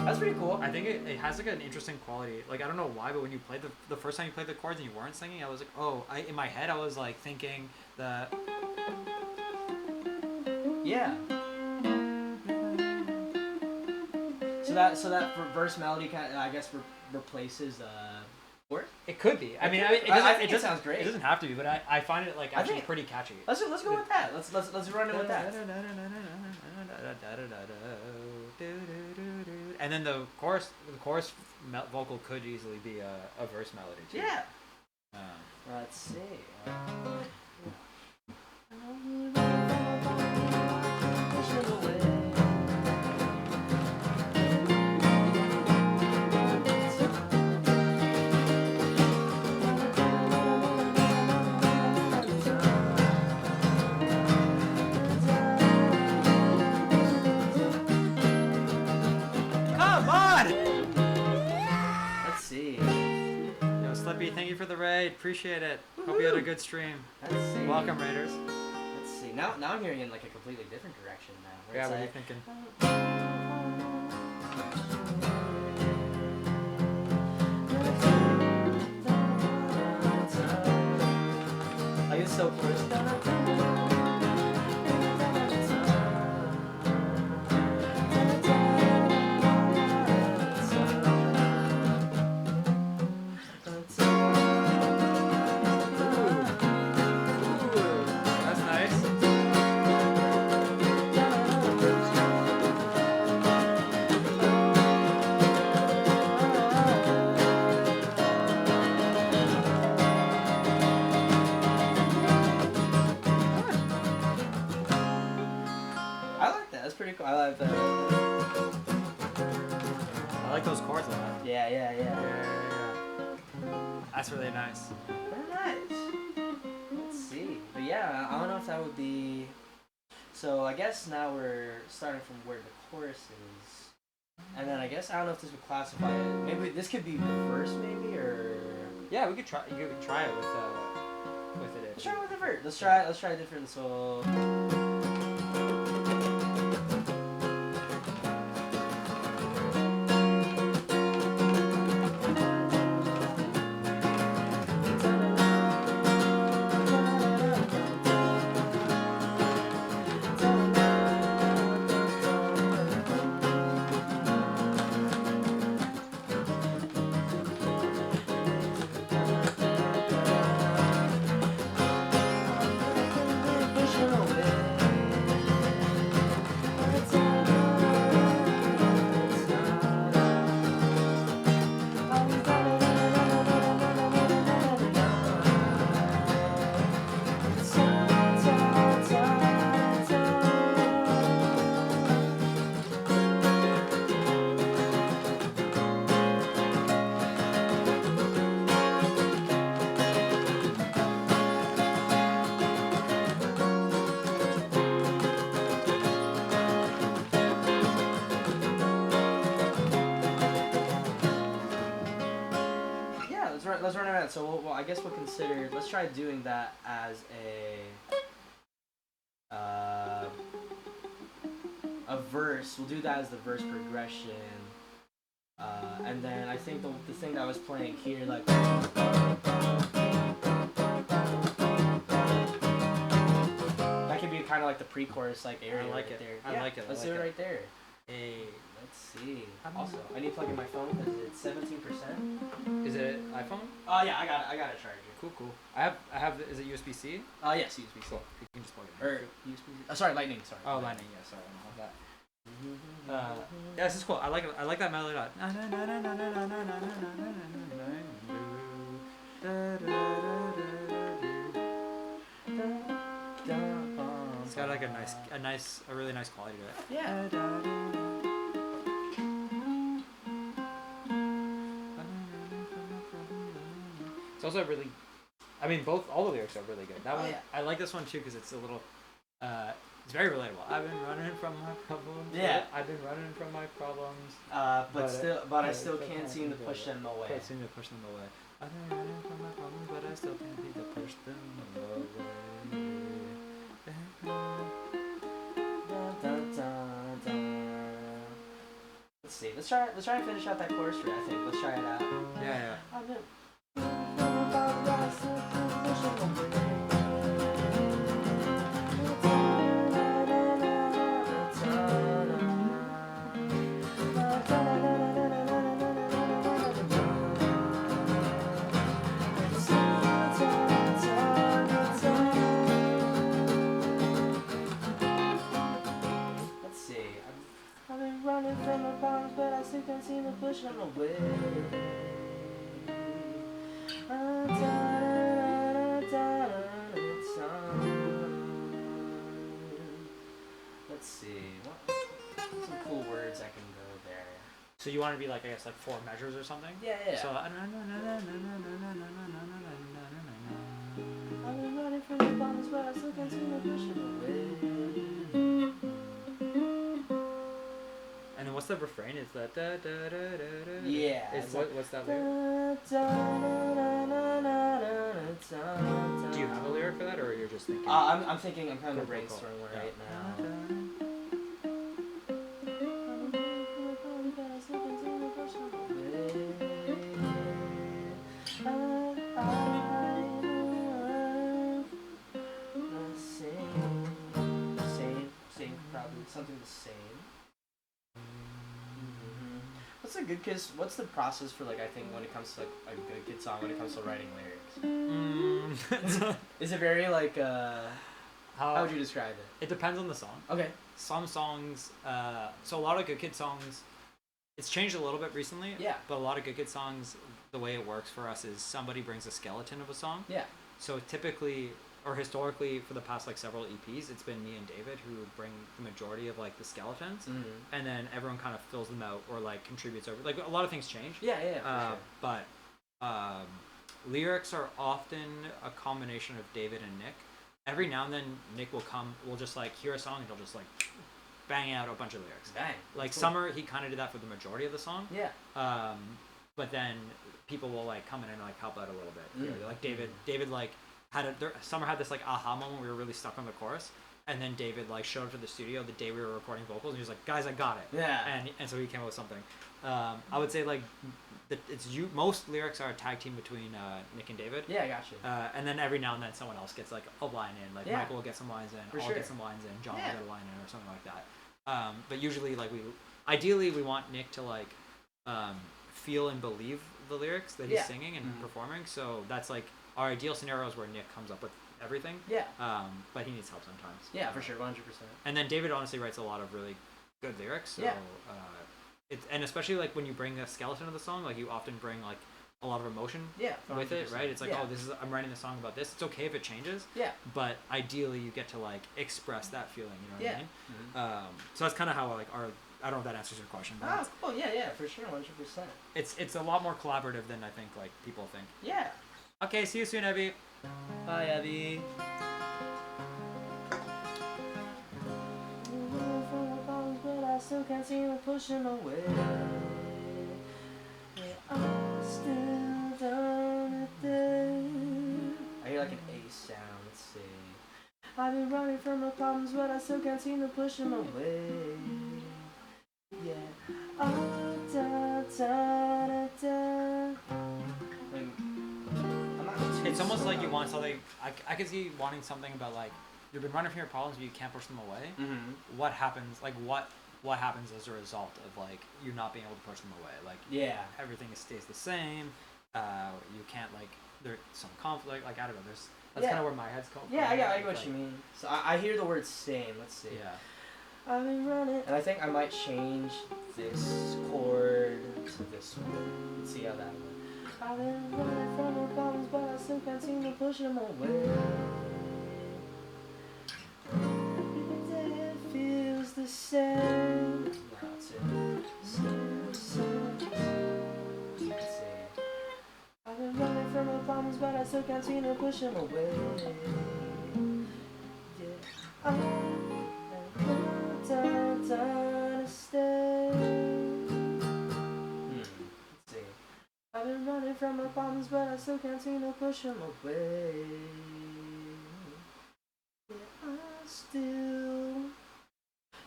That's pretty cool.
I think it has like an interesting quality. Like I don't know why, but when you played the first time you played the chords and you weren't singing, I was like, oh, in my head I was like thinking that.
Yeah. So that verse melody kind of, I guess, replaces chord.
It could be. I mean,
I think it sounds great.
It doesn't have to be, but I find it like actually pretty catchy.
Let's go with that. Let's run it with that.
And then the chorus vocal could easily be a verse melody too.
Yeah. Let's see.
Thank you for the raid. Appreciate it. Hope you had a good stream.
Let's see.
Welcome, Raiders.
Let's see. Now I'm hearing in like a completely different direction now.
Yeah, what are you thinking?
Like it's so close. I like that.
I like those chords a lot.
Yeah.
That's really nice.
Very nice. Let's see. But yeah, I don't know if that would be... So I guess now we're starting from where the chorus is. And then I guess, I don't know if this would classify it. Maybe this could be the verse maybe, or...
Yeah, we could try. You could try it with it.
Let's try with a verse. Let's try different. So. Let's run around. So I guess we'll consider. Let's try doing that as a verse. We'll do that as the verse progression, and then I think the thing that was playing here, like. That could be kind of like the pre-chorus like area.
I like
right
it.
There.
I like it.
Let's
I like
do it
it.
right there.
Hey.
Let's see. Also, I need to plug in my phone because it's 17%.
Is it iPhone?
Oh yeah, I got it. I got a charger.
Cool, cool. I have. Is it USB-C?
Yes, USB-C.
Cool. You can just plug it in.
Or USB-C. Sorry, Lightning. Sorry.
Oh, Lightning. Yeah, sorry, I don't have that. Yeah, this is cool. I like it. I like that melody a lot. It's got like a really nice quality to it.
Yeah.
It's also really, I mean, all the lyrics are really good. That one,
yeah.
I like this one too because it's a little, it's very relatable. I've been running from my problems.
Yeah.
I've been running from my problems.
But I still can't seem to push them away.
Can't seem to push them away. I've been running from my problems, but I still can't seem to push them away.
Let's see. Let's try and finish out that chorus for you, I think. Let's try it out.
Yeah.
I've been running from my problems, but I still can't seem to push them away. Let's see. Some cool words I can go there.
So you want to be like, I guess, like 4 measures or something?
Yeah.
So.
I've been running from my problems, but I still can't seem to push them away.
And then what's the refrain? Is that da da da da da?
Yeah.
What's that lyric? Do you have a lyric for that, or you're just thinking?
I'm thinking. I'm kind of
Cool.
brainstorming right now. Same, probably something the same. What's the process for like I think when it comes to like a good kid song when it comes to writing lyrics? Is it very like how would you describe it?
It depends on the song.
Okay.
Some songs, so a lot of good kid songs, it's changed a little bit recently.
Yeah.
But a lot of good kid songs, the way it works for us is somebody brings a skeleton of a song.
Yeah.
So typically, or historically, for the past like several EPs, it's been me and David who bring the majority of like the skeletons, and then everyone kind of fills them out or like contributes over. Like a lot of things change.
Yeah, for sure.
But lyrics are often a combination of David and Nick. Every now and then, Nick will just like hear a song and he'll just like bang out a bunch of lyrics.
Bang.
Like
cool.
Summer, he kind of did that for the majority of the song.
Yeah.
But then people will like come in and like help out a little bit. Like David like Summer had this like aha moment. We were really stuck on the chorus, and then David like showed up to the studio the day we were recording vocals, and he was like, "Guys, I got it."
Yeah.
And so he came up with something. I would say like most lyrics are a tag team between Nick and David.
Yeah, I got you.
And then every now and then someone else gets like a line in. Like Michael will get some lines in, I'll get some lines in, John will get a line in, or something like that. But usually like ideally we want Nick to like feel and believe the lyrics that he's singing and performing. So that's like our ideal scenarios where Nick comes up with everything.
Yeah.
But he needs help sometimes.
Yeah, for sure, 100%.
And then David honestly writes a lot of really good lyrics. So, and especially like when you bring a skeleton of the song, like you often bring like a lot of emotion with it, right? It's like, I'm writing a song about this. It's okay if it changes. Yeah. But ideally you get to like express that feeling, you know what I mean? So that's kind of how like I don't know if that answers your question. But
cool. Yeah, for sure, 100%.
It's a lot more collaborative than I think like people think.
Yeah.
Okay, see you soon, Abby.
Bye, Abby. But I still can't seem to push him away. I'm still done today. I hear like an A sound. Let's see. I've been running from my problems, but I still can't seem to push them away. Yeah.
It's almost like you want something. I can see wanting something about like you've been running from your problems, but you can't push them away. Mm-hmm. What happens? Like what happens as a result of like you not being able to push them away? Like everything stays the same. You can't like there's some conflict. Like I don't know. That's kind of where my head's going.
Yeah, I get what you mean. So I hear the word same. Let's see.
Yeah.
I've been running, and I think I might change this chord to this one. Let's see how that went. I've been running from my problems, but I still can't seem to push them away. It feels the same. That's it. Let's see. I've been running from my problems, but I still can't seem to push them away. Yeah. To stay. Let's see. I've been running from my problems, but I still can't seem to push them away. Yeah, I still.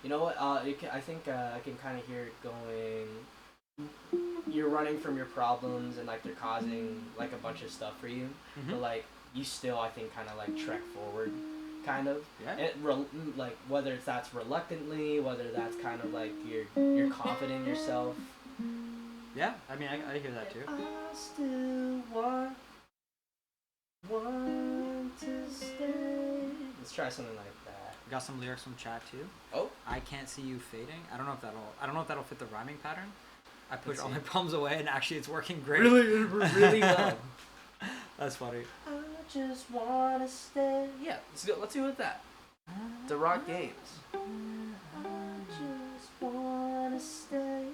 You know what? I think I can kind of hear it going. You're running from your problems, and like they're causing like a bunch of stuff for you, but like you still, I think, kind of like trek forward. Kind of, like whether that's reluctantly, whether that's kind of like you're confident in yourself.
Yeah, I mean I hear that too.
I still want to stay. Let's try something like that.
Got some lyrics from chat too.
Oh,
I can't see you fading. I don't know if that'll fit the rhyming pattern. I pushed all my problems away, and actually it's working great.
Really well.
That's funny.
I just wanna stay. Yeah, let's go with that. The Rock Games. I just wanna stay.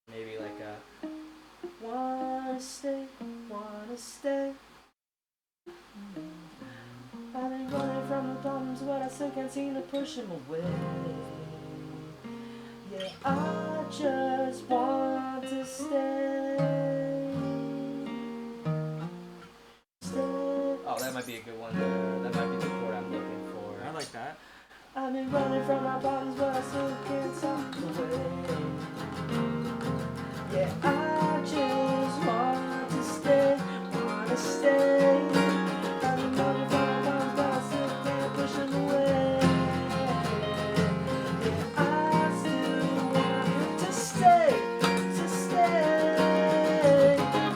Maybe like a wanna stay. I've been running from the problems, but I still can't seem to push them away. Yeah, I just want to stay. Oh, that might be a good one. That might be the chord I'm looking for.
I like that.
I've been running from my problems, but I still can't stop away. Yeah, I just want to stay. I've been running from my problems, but I still can't push them away. Yeah, I still want to stay.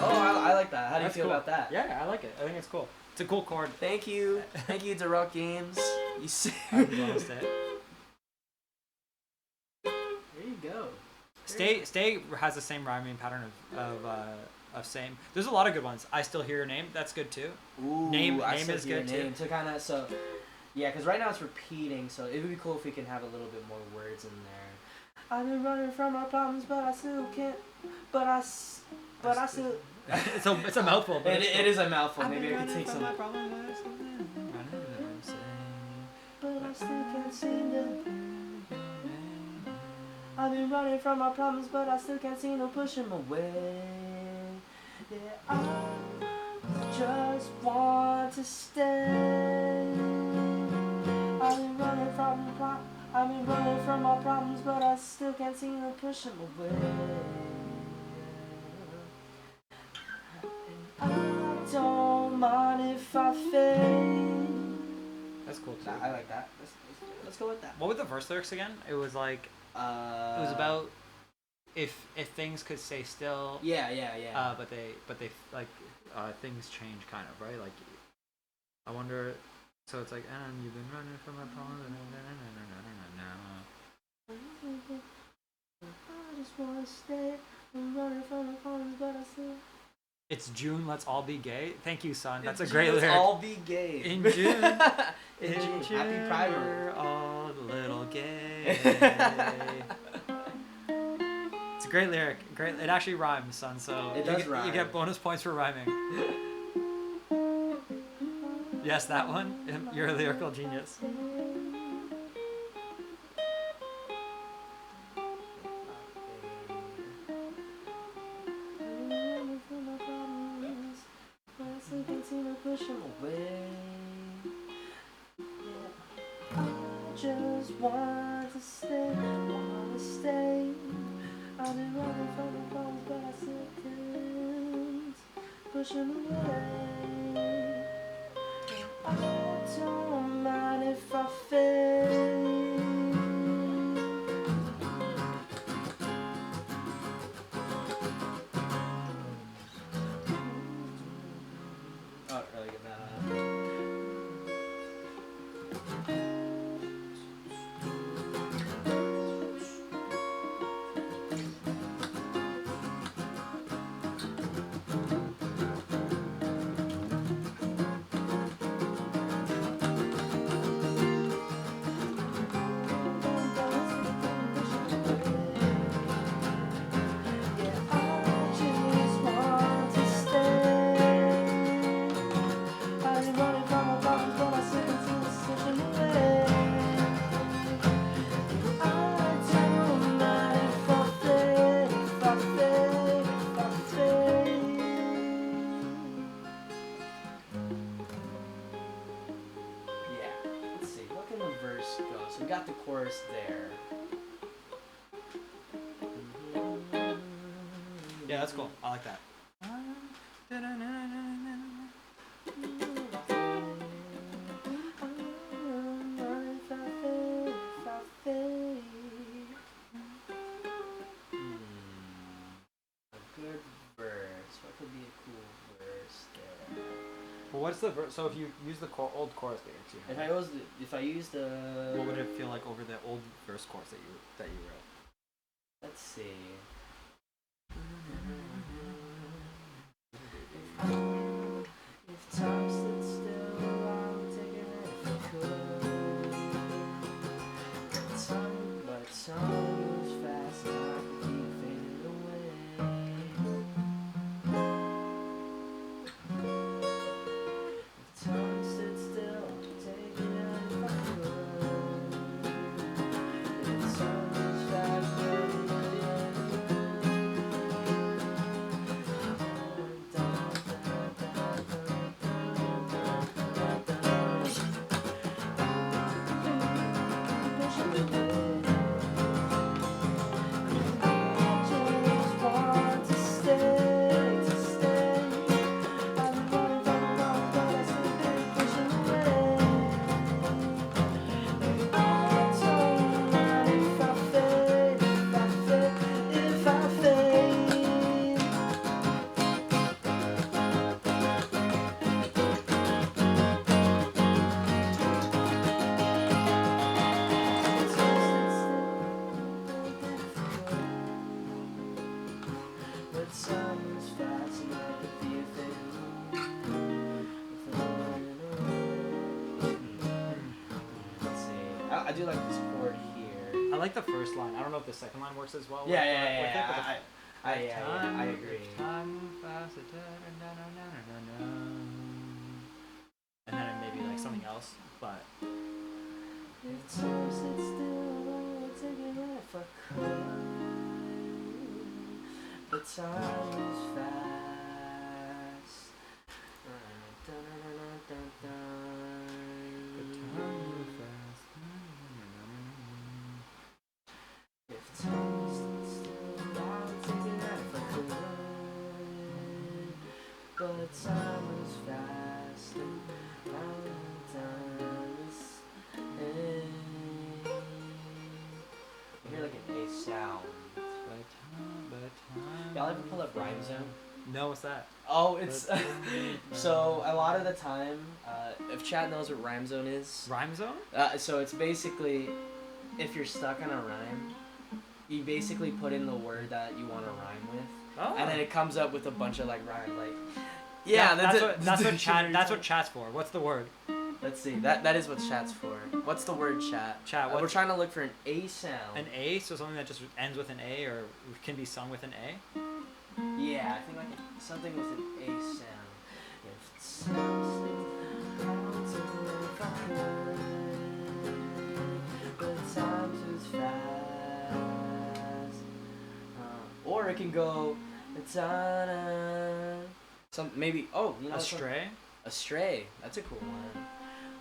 Oh, I like that. How do you feel about that?
Yeah, I like it. I think it's cool. It's a cool chord.
Thank you, The Rock Games. You see?
There
you go.
Stay has the same rhyming pattern of same. There's a lot of good ones. I Still Hear Your Name. That's good too.
Ooh,
name is good too.
To kind of yeah, because right now it's repeating. So it would be cool if we can have a little bit more words in there. I've been running from my problems, but I still can't. But I still.
it's a mouthful. But
it is a mouthful. Maybe I could take some. But I still can't seem to. I've been running from my problems, but I still can't seem to push them away. Yeah, I just want to stay. I've been running from my problems, but I still can't seem to push them away. I don't mind if I fade.
That's cool too.
I like that. Let's go with that.
What were the verse lyrics again? It was like it was about if things could stay still.
Yeah.
But they like things change kind of, right? Like I wonder. So it's like, and you've been running from my problems.
I just wanna stay. I'm running from the problems, but I still.
It's June. Let's all be gay. Thank you, son. That's
In
a great
June,
lyric.
Let's all be gay.
In June.
In June. Happy Pride Month.
We're all a little gay. It's a great lyric. Great. It actually rhymes, son. So
It does rhyme.
You get bonus points for rhyming. Yes, that one. You're a lyrical genius.
Push him away. Yeah. I just want to stay. I've been running from the problems, but I still can't push him away. I don't mind if I fail. Oh, really good that. So we got the chorus there.
Yeah, that's cool. I like that.
A good verse. What could be a cool verse there?
Well, what's the verse? So if you use the old chorus lyrics, you have,
If I use the
what would it feel like over the old verse chorus that you wrote?
Let's see. If time stood still, I would take it if I could. But time moves fast and I could keep fading away. If time stood still, I'd take it if I could. If time moves fast, I do like this chord here.
I like the first line. I don't know if the second line works as well.
Yeah,
I
agree.
And then maybe like something else, but
If time stood still, I would take it if I could. But time is fast. but time moves fast and sometimes I hear like an A sound. Y'all ever pull up Rhyme Zone?
No, what's that?
Oh, it's so a lot of the time, if chat knows what Rhyme Zone is.
Rhyme Zone?
So it's basically, if you're stuck on a rhyme, you basically put in the word that you want to rhyme with, and then it comes up with a bunch of like rhyme, like. Yeah,
that's what chat's for. What's the word?
Let's see. That is what chat's for. What's the word chat?
Chat.
We're trying to look for an A sound.
An A, so something that just ends with an A or can be sung with an A.
Yeah, I think like something with an A sound. If it sounds but time moves fast. Or it can go some maybe
Astray.
Astray. That's a cool one.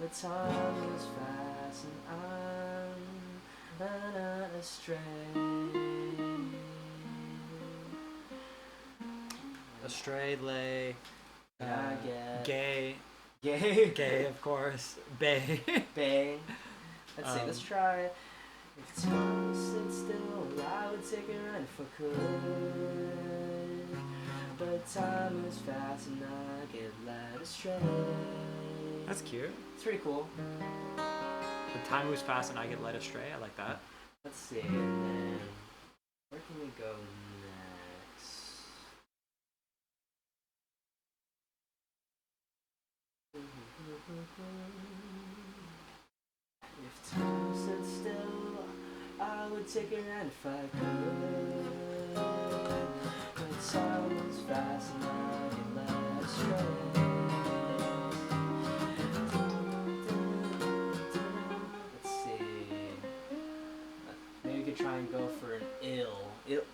The time moves fast and I'm not astray.
Astray, lay.
I get
Gay.
gay.
Of course. Bay.
Bay. Let's see. Let's try. If time stood still, I would take a run if I could. But time moves fast and I get led astray.
That's cute.
It's pretty cool.
The time moves fast and I get led astray. I like that.
Let's see. And then where can we go next? If time stood still, I would take a run if I could. But time moves fast and I get led astray. Let's see. Maybe we could try and go for an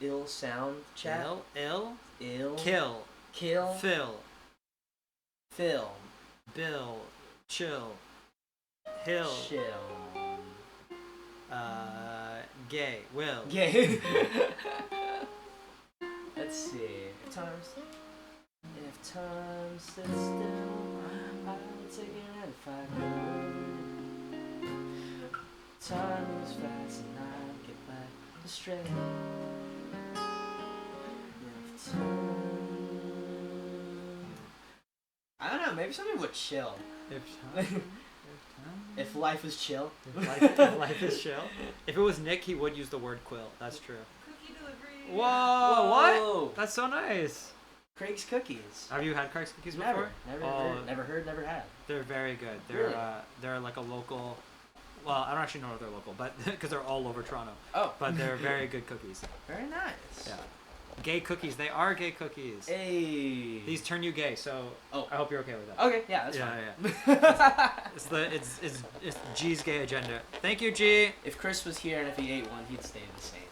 ill sound chat.
Ill.
Kill.
Fill.
Fill.
Bill. Chill. Hill.
Chill.
Gay. Will.
Gay. Let's see. If time stood still, I would take it if I could. Time moves fast and I get back astray. If time... I don't know, maybe something would chill. If life is chill.
If life is chill. If it was Nick, he would use the word quill. That's true.
Cookie delivery.
Whoa! What? That's so nice.
Craig's Cookies.
Have you had Craig's Cookies before?
Never heard, never had.
They're very good. They're like a local. Well, I don't actually know if they're local, but because they're all over Toronto.
Oh.
But they're very good cookies.
Very nice.
Yeah. Gay cookies. They are gay cookies.
Hey.
These turn you gay, so I hope you're okay with that.
Okay, yeah, that's fine.
Yeah. It's G's gay agenda. Thank you, G.
If Chris was here and if he ate one, he'd stay the same.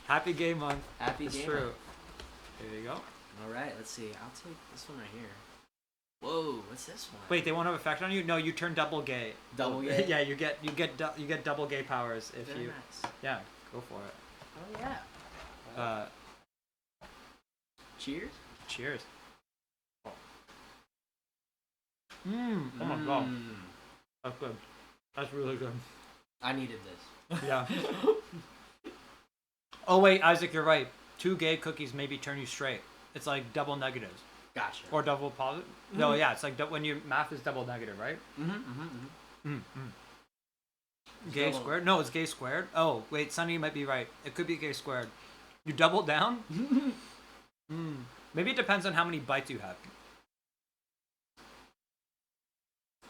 Happy Gay Month.
Happy
it's
Gay
true.
Month.
Here you go.
All right, let's see. I'll take this one right here. Whoa, what's this one?
Wait, they won't have effect on you? No, you turn double gay.
Double gay?
Yeah, you get double gay powers if
Very
you.
Nice.
Yeah, go for it.
Oh yeah. Cheers.
Cheers. Oh my god. That's good. That's really good.
I needed this.
Yeah. Oh wait, Isaac, you're right. 2 gay cookies maybe turn you straight. It's like double negatives.
Gotcha.
Or double positive. No, yeah, it's like when you math is double negative, right? Gay squared? No, it's gay squared. Oh wait, Sunny might be right. It could be gay squared. You double down? Maybe it depends on how many bites you have.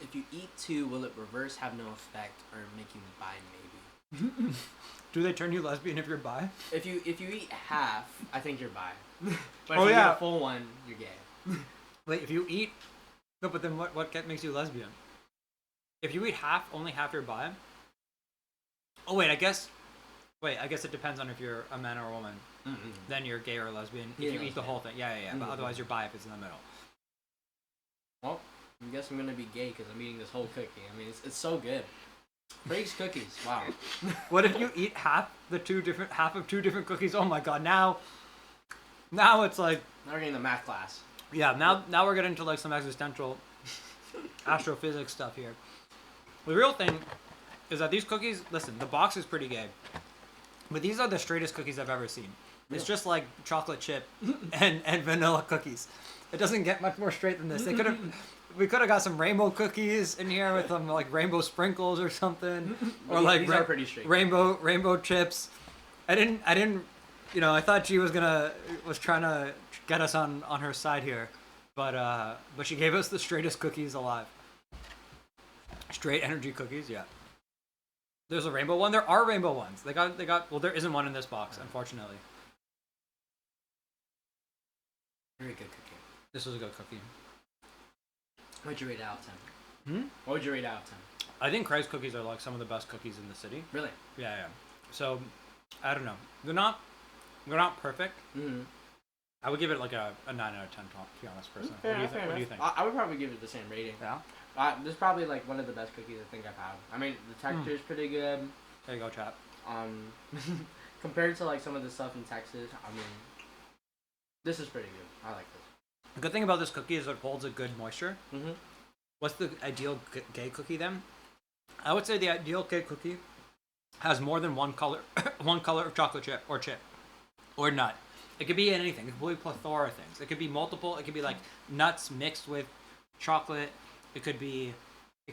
If you eat 2, will it reverse, have no effect, or make you bi maybe?
Do they turn you lesbian if you're bi?
If you eat half, I think you're bi. But if
Oh,
you
yeah.
eat a full one, you're gay.
Wait, if you eat... No, but then what makes you lesbian? If you eat half, only half you're bi? Oh, wait, I guess it depends on if you're a man or a woman. Then you're gay or lesbian. If you eat the whole thing. Yeah. But otherwise you're bi if it's in the middle.
Well, I guess I'm gonna be gay because I'm eating this whole cookie. I mean, it's so good. Craig's Cookies. Wow.
What if you eat half of 2 different cookies? Oh my god, now Now it's like,
Now we're getting the math class.
yeah, now we're getting into like some existential astrophysics stuff here. The real thing is that these cookies, listen, the box is pretty gay, but these are the straightest cookies I've ever seen. It's just like chocolate chip and vanilla cookies. It doesn't get much more straight than this. We could have got some rainbow cookies in here with some like rainbow sprinkles or something, or like
These are pretty straight.
rainbow chips. I didn't. I thought she was trying to get us on her side here, but she gave us the straightest cookies alive. Straight energy cookies, yeah. There's a rainbow one. There are rainbow ones. They got. Well, there isn't one in this box, unfortunately.
Very good cookie.
This was a good cookie.
What'd you rate out of 10? What would you rate out of 10?
I think Christ cookies are like some of the best cookies in the city.
Really?
Yeah. So, I don't know. They're not perfect.
Mm-hmm.
I would give it like a 9 out of 10, to be honest, person.
Fair
What do you think?
I would probably give it the same rating.
Yeah?
This is probably like one of the best cookies I think I've had. I mean, the texture's pretty good.
There you go, chap.
Compared to like some of the stuff in Texas, I mean, this is pretty good. I like this.
The good thing about this cookie is it holds a good moisture.
Mm-hmm.
What's the ideal gay cookie then? I would say the ideal gay cookie has more than one color, one color of chocolate chip or nut. It could be anything. It could be a plethora of things. It could be multiple. It could be like nuts mixed with chocolate. It could be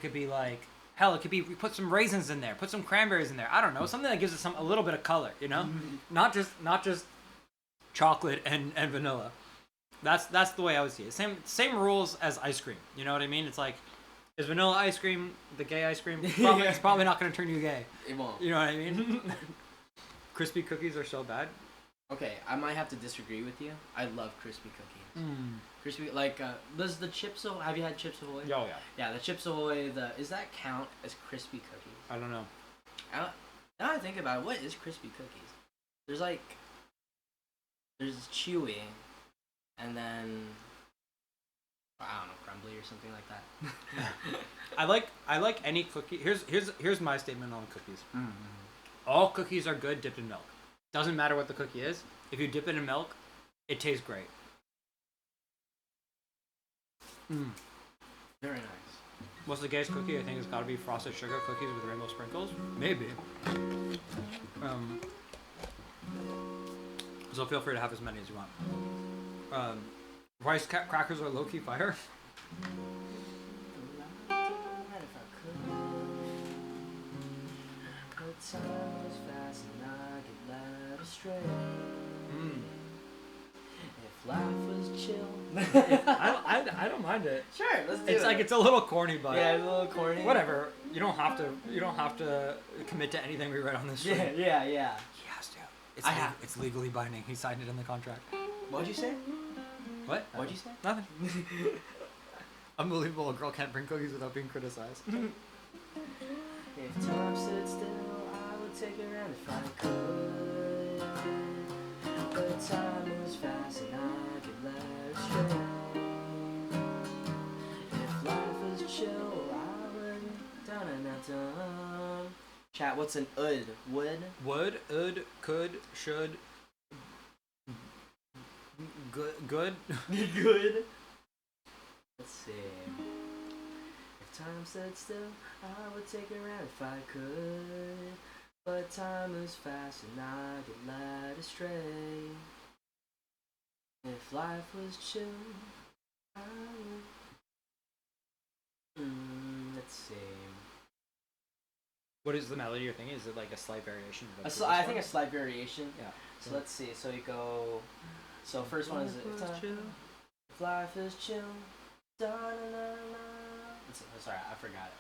like hell. It could be we put some raisins in there, put some cranberries in there. I don't know, something that gives it a little bit of color. You know, not just chocolate and vanilla. That's the way I would see it. Same rules as ice cream. You know what I mean? It's like, is vanilla ice cream the gay ice cream? It's probably not going to turn you gay.
It won't.
You know what I mean? Crispy cookies are so bad.
Okay, I might have to disagree with you. I love crispy cookies. Crispy, like, does the Chips Ahoy, have you had Chips Ahoy?
Oh, yeah.
Yeah, the Chips Ahoy, does that count as crispy cookies?
I don't know.
Now I think about it, what is crispy cookies? There's chewy, and then, I don't know, crumbly or something like that.
I like any cookie. Here's my statement on cookies.
Mm-hmm.
All cookies are good dipped in milk. Doesn't matter what the cookie is. If you dip it in milk, it tastes great.
Very nice.
What's the gayest cookie? I think it's got to be frosted sugar cookies with rainbow sprinkles. Maybe. So feel free to have as many as you want. Rice crackers are low-key fire.
If life was chill.
I don't mind it.
Sure, let's do it.
It's like it's a little corny, but
yeah, it's a little corny.
Whatever. You don't have to commit to anything we write on this show.
Yeah.
He has to. It's legally binding. He signed it in the contract.
What'd you say?
What?
What'd you say?
Nothing. Unbelievable. A girl can't bring cookies without being criticized.
If time stood still, I would take it around if I could. But time moves fast and I get led astray. If life was chill, I would dun. Chat, what's an ud? Would?
Would, ud, could, should, good.
Good. Let's see. If time stood still, I would take it around if I could. But time moves fast and I get led astray. If life was chill, I would. Let's see.
What is the melody you're thinking? Is it like a slight variation? Of
I think a slight variation.
Yeah.
So let's see. So you go. So first one is if life is chill. Sorry, I forgot it.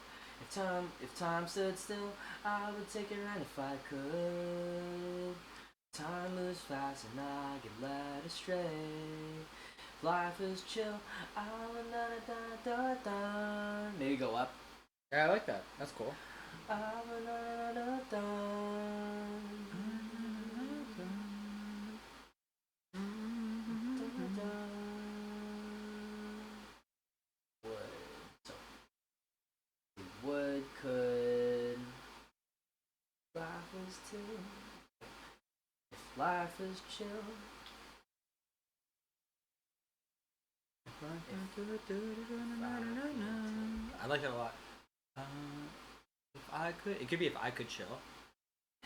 If time stood still, I would take it right if I could. Time moves fast and I get led astray. If life is chill, I would maybe go up.
Yeah, I like that. That's cool.
Would, could, life is chill. If life is chill,
I like that a lot. If I could, it could be if I could chill.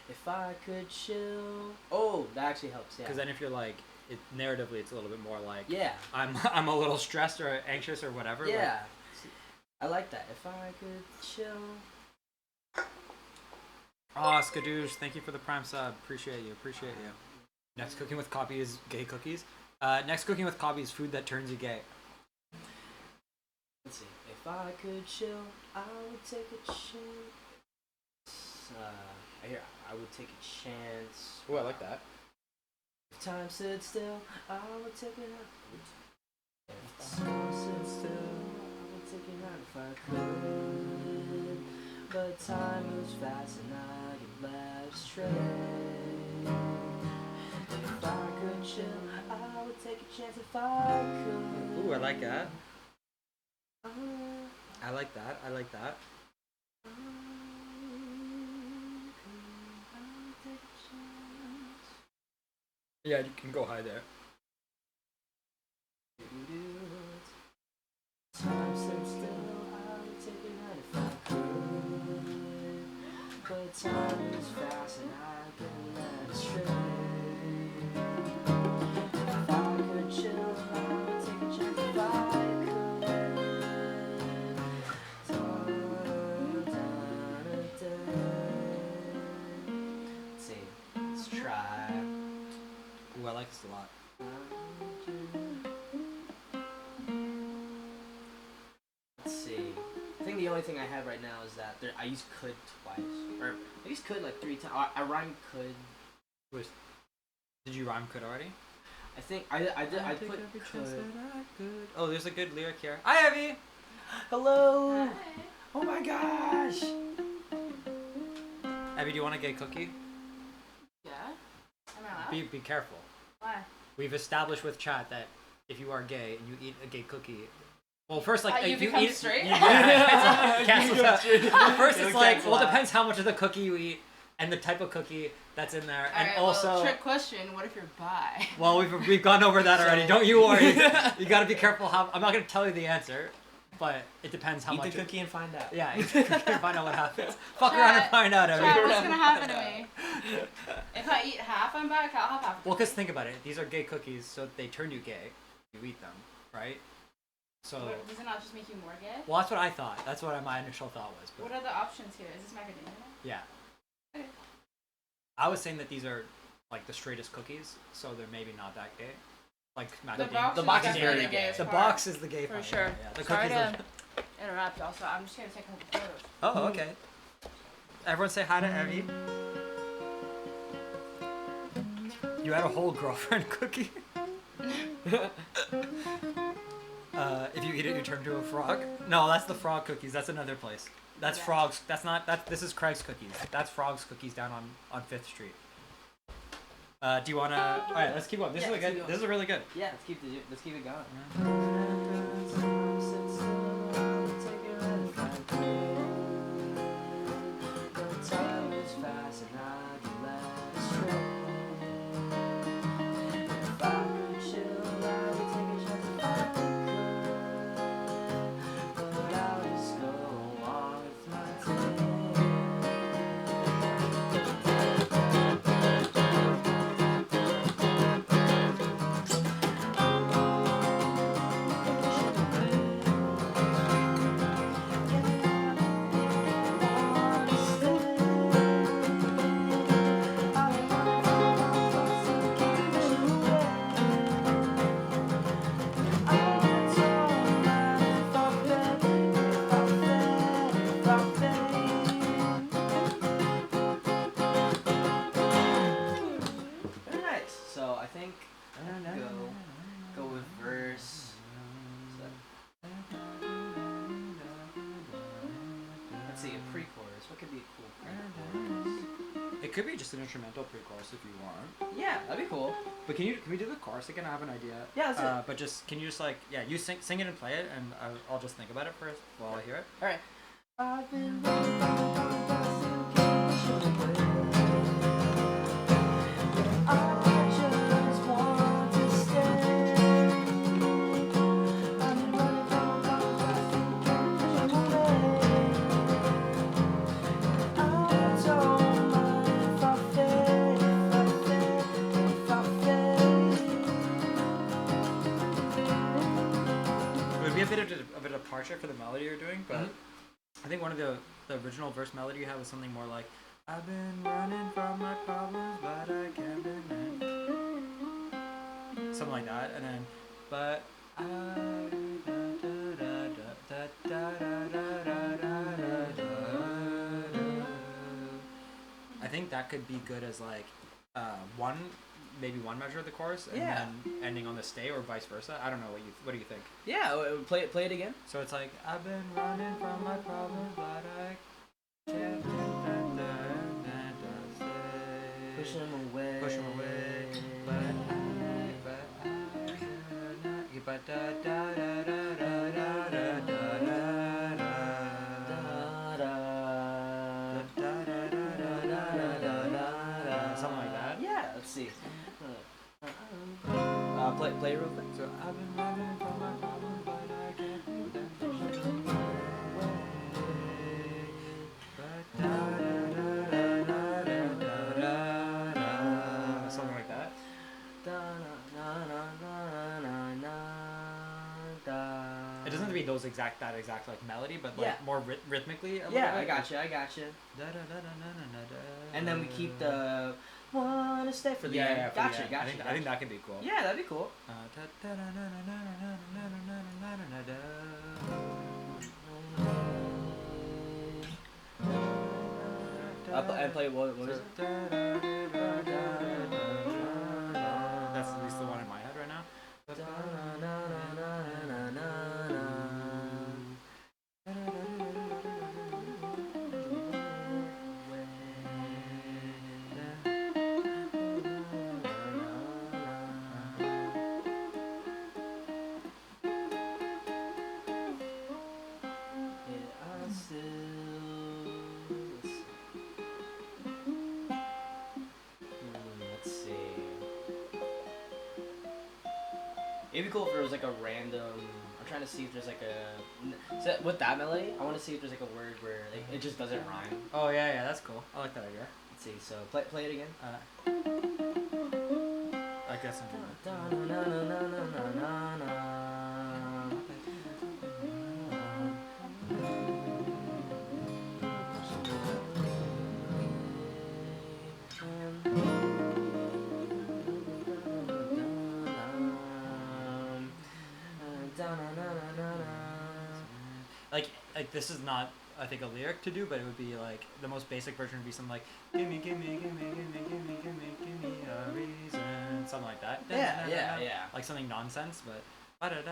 If I could chill. Oh, that actually helps. Yeah.
Because then if you're like, narratively, it's a little bit more like.
Yeah.
I'm a little stressed or anxious or whatever.
Yeah. I like that. If I could chill.
Oh, Skadoosh, thank you for the prime sub. Appreciate you. Next cooking with Copy is gay cookies. Next cooking with Copy is food that turns you gay.
Let's see. If I could chill, I would take a chance. I would take a chance.
Oh, I like that.
If time stood still, I would take it out. If time stood still, I would take it out if I could. But time moves fast and I get led astray. If I could chill, I would take a chance if I could.
Ooh, I like that. I like that. Yeah, you can go high there.
Time stood still, I would take it out if I could. But time is fast and I get led astray. If I could chill, I would take a chance if I could. Let's see, let's try.
Ooh, I like this a lot.
Let's see. I think the only thing I have right now is that I used could twice, or I used could like 3 times. I rhymed could.
Did you rhyme could already?
I think I put could.
Oh, there's a good lyric here. Hi, Evie.
Hello.
Hi.
Oh my gosh.
Evie, do you want a gay cookie?
Yeah? Am I allowed?
Be careful.
Why?
We've established with chat that if you are gay and you eat a gay cookie, well, first like
you
if you
become
eat
straight?
yeah, it's cancels out. First it's
It'll
like,
cancel
well, it
out.
depends how much of the cookie you eat and the type of cookie that's in there, and
Alright,
also.
well, trick question, what if you're bi?
Well, we've gone over that already. Don't you worry. You got to be careful how. I'm not gonna tell you the answer, but it depends how
Eat
much.
the cookie and find out.
Yeah, eat the cookie and find out what happens. Fuck around and find out.
Chad,
Evie.
what's gonna happen to me? If I eat half, I'm bi? Okay, I'll have half.
Well, because think about it. These are gay cookies, so they turn you gay. You eat them, right? So.
Does it not just make you more gay?
Well, that's what I thought. That's what my initial thought was. But
What are the options here? Is this macadamia?
yeah.
Okay.
I was saying that these are like the straightest cookies, so they're maybe not that gay. Like
The
macadamia.
box
The
is
box is
definitely
very
the gayest
The
part.
box is the gay
For
part.
sure.
Yeah, the
Sorry
cookies
to interrupt y'all, so I'm just gonna take a couple photos.
Oh, okay. Everyone say hi to Evie. You had a whole girlfriend cookie? If you eat it, you turn to a frog. No, that's the frog cookies. That's another place. That's
Yeah.
Frogs. That's not. This is Craig's cookies. That's Frogs cookies down on 5th Street. Do you wanna? All right, let's keep going. This
Yeah,
is a
let's keep
good.
going.
This is really good.
Yeah, let's keep it going. Time is fast and I get led astray. If I could chill, I would take a chance if I could. But I'll just go along with my Very nice. So I think go with verse. Let's see, a pre-chorus. What could be a cool pre-chorus?
It could be just an instrumental pre-chorus if you want.
Yeah, that'd be cool.
But can we do the chorus again? I have an idea.
Yeah, let's do it.
But just can you just like you sing it and play it, and I'll just think about it first while I hear it.
All right. I've been waiting for I just want to stay.
for the melody you're doing, but I think one of the original verse melody you have was something more like, I've been running from my problems, but I can't deny. Something like that, and then, but I think that could be good as like maybe one measure of the chorus, and then ending on the stay, or vice versa. I don't know what do you think?
Yeah, play it again.
So it's like, I've been running from my problems, but I can't
Push them away.
push them away. But da da da da da da da da. Something like that.
Yeah, let's see. Play real quick.
So I've been running from my problems, but I can't push them away. But da da da da da da da. Something like that. It doesn't have to be that exact like melody, but like more rhythmically. A little bit.
I gotcha. And then we keep the wanna stay for the end.
Yeah,
Gotcha.
I think that could be cool.
Yeah, that'd be cool. And play what is it?
That's at least the one in my head right now.
It'd be cool if there was like a random. I'm trying to see if there's like a. So with that melody, I want to see if there's like a word where like, it just doesn't rhyme.
Oh yeah, that's cool. I like that idea.
Let's see. So play it again.
I guess like this is not, I think, a lyric to do, but it would be like the most basic version would be something like gimme a reason, something like that.
Yeah.
Like something nonsense, but I've been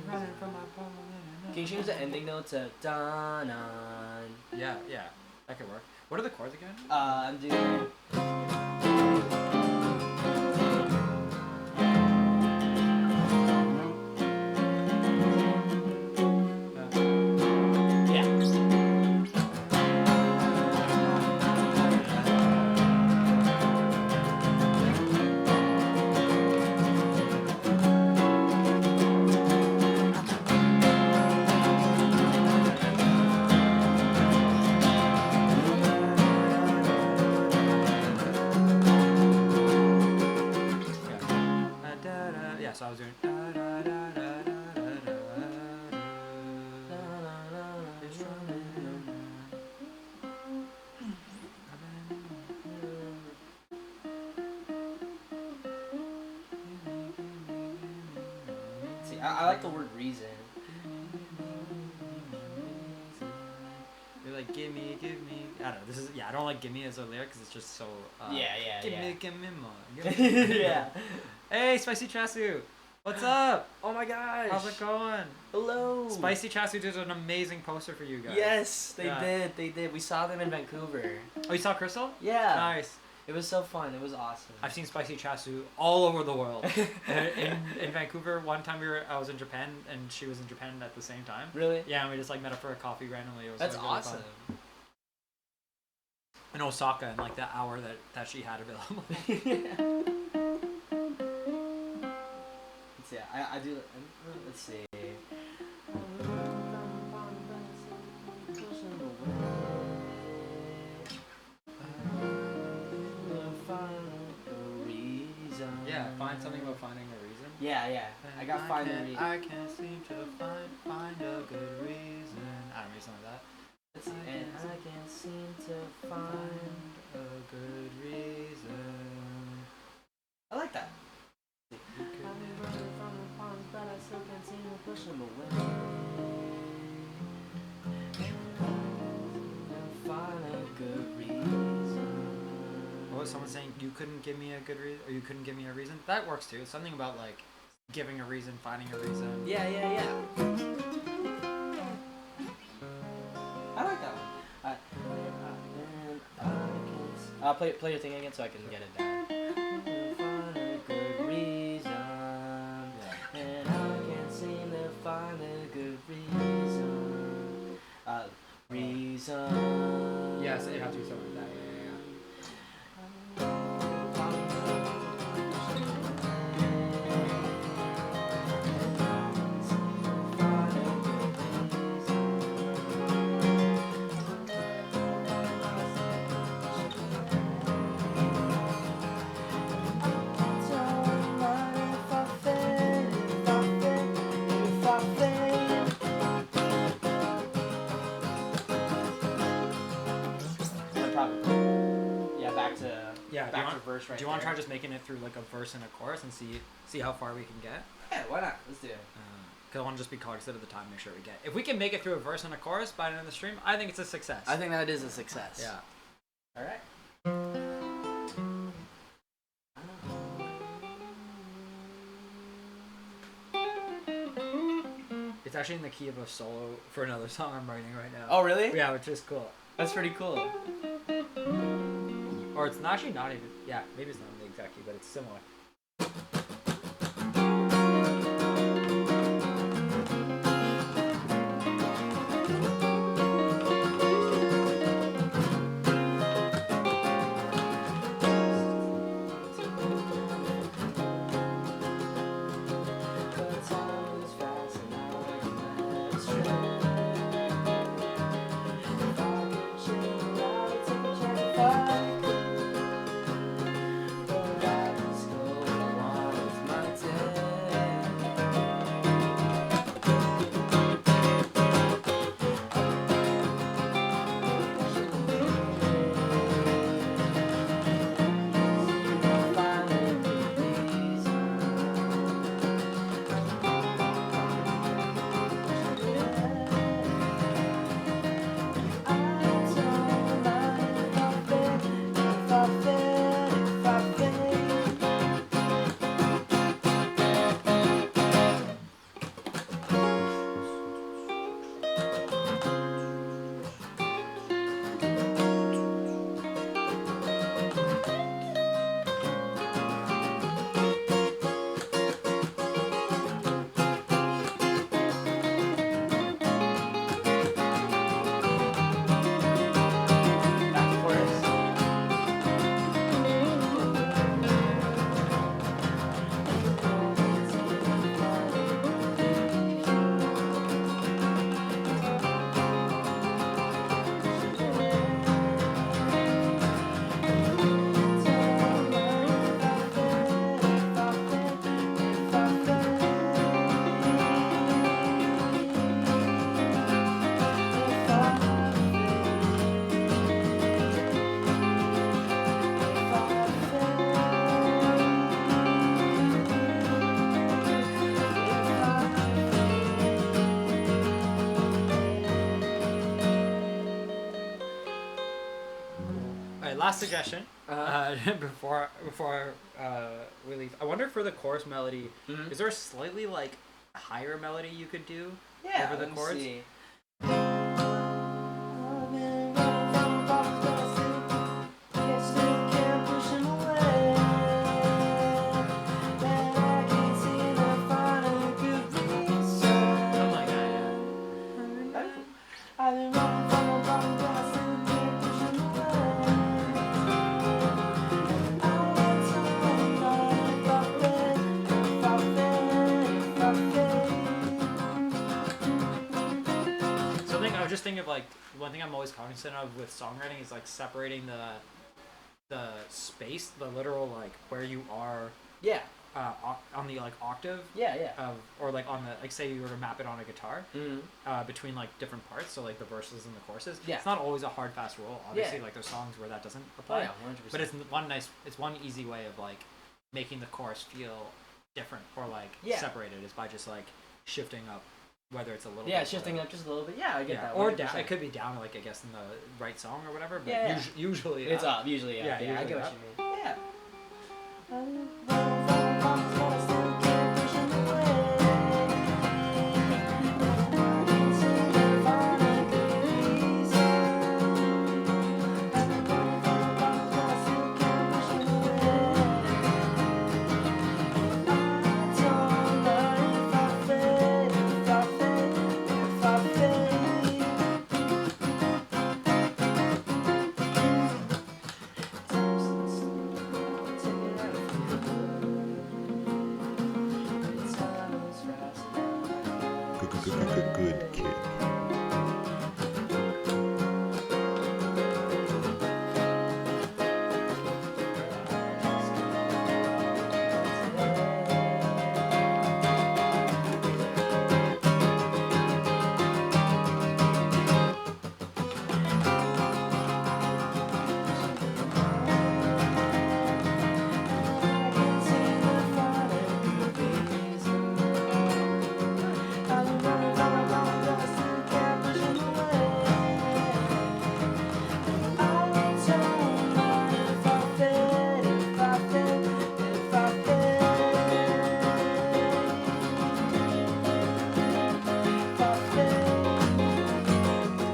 running from my problem.
Can you change the ending note to da-nan?
Yeah, that could work. What are the chords again?
I'm doing.
So I was doing.
See, I like the word reason.
You're like, give me. I don't know. This is I don't like "give me" as a lyric because it's just so. Give me more.
Yeah.
Hey, Spicy Chasu, what's up?
Oh my gosh.
How's it going?
Hello.
Spicy Chasu did an amazing poster for you guys.
Yes, they did. We saw them in Vancouver.
Oh, you saw Crystal?
Yeah.
Nice.
It was so fun. It was awesome.
I've seen Spicy Chasu all over the world. in Vancouver, one time I was in Japan and she was in Japan at the same time.
Really?
Yeah, and we just like met up for a coffee randomly. It was
That's
really
awesome.
Fun. In Osaka, in like that hour that she had available.
Let's see. I do. Let's see.
Yeah, find something about finding a reason.
Yeah. I got find the reason.
I can't seem to find a good reason. I don't know, something like that.
And I can't seem to find
a good reason.
I like that.
You
I've been running from the ponds, but I still can't seem to push them away. And find a good reason.
What was someone saying? You couldn't give me a good reason, or you couldn't give me a reason? That works too. Something about like giving a reason, finding a reason.
Yeah. I like that one. Play your thing again so I can get it down. Find a good reason, and I can't seem to find a good reason. Reason.
Yeah, so you have to do something like that. Yeah.
Back to verse right
Do you want to
there.
try just making it through like a verse and a chorus and see how far we can get?
Yeah, why not? Let's do it.
Because I want to just be cognizant of the time, make sure we get. If we can make it through a verse and a chorus by the end of the stream, I think it's a success.
I think that is a success.
Yeah.
All right.
It's actually in the key of a solo for another song I'm writing right now.
Oh, really?
Yeah, which is cool.
That's pretty cool.
Or it's actually not even. Yeah, maybe it's not in the exact key, but it's similar. Last suggestion before we leave. I wonder for the chorus melody, is there a slightly like higher melody you could do over the chords?
See.
Thinking of like one thing I'm always cognizant of with songwriting is like separating the space, the literal like where you are
Yeah.
On the like octave.
Yeah.
Or like on the like say you were to map it on a guitar.
Mm-hmm.
Between like different parts, so like the verses and the choruses.
Yeah.
It's not always a hard fast rule. Obviously, like there's songs where that doesn't apply.
Oh, yeah, 100%.
But it's one easy way of like making the chorus feel different or like separated is by just like shifting up, whether it's a little.
Yeah,
bit
shifting up just a little bit. Yeah, I get that.
Or
100%.
down. It could be down, like I guess in the right song or whatever. But
Yeah.
usually
It's up. Usually, yeah.
Yeah,
I
usually
get
up.
what you mean. Yeah.
Good kid.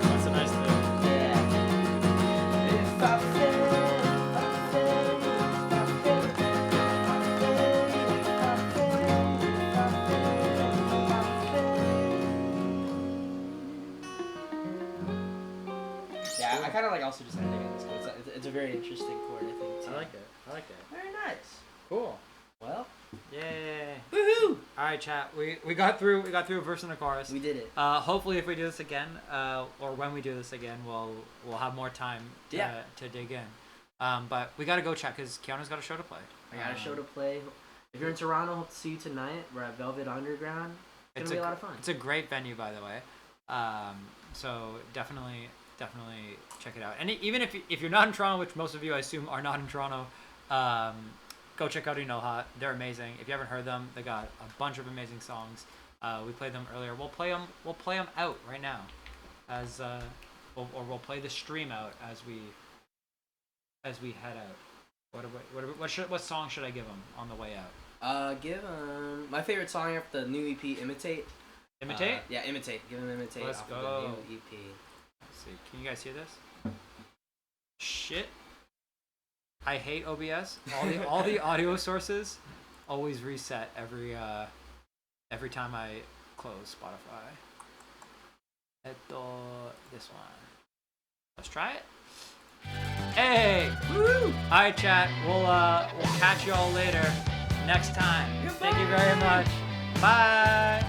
That's a nice thing.
Yeah, I kind of like also just ending on this chord. It's a very interesting chord, I think. Too.
I like it. I like it.
Very nice.
Cool.
Well,
Yay.
woohoo!
All right, chat. We got through a verse and a chorus.
We did it.
Hopefully, if we do this again, or when we do this again, we'll have more time to dig in. But we gotta go chat because Keanu's got a show to play.
I got a show to play. If you're in Toronto, hope to see you tonight. We're at Velvet Underground. It's gonna be a lot of fun.
It's a great venue, by the way. So definitely check it out. And even if you're not in Toronto, which most of you I assume are not in Toronto, go check out INOHA. They're amazing. If you haven't heard them, they got a bunch of amazing songs. We played them earlier. We'll play them out right now, as we'll play the stream out as we head out. What song should I give them on the way out?
Give him my favorite song off the new EP, Imitate.
Imitate?
Yeah, Imitate. Give him Imitate
Let's
off
go.
of the new EP.
Let's see. Can you guys hear this? Shit. I hate OBS. All the audio sources always reset every time I close Spotify. This one. Let's try it. Hey! Woo! Alright, chat. We'll catch y'all later next time. Thank you very much. Bye!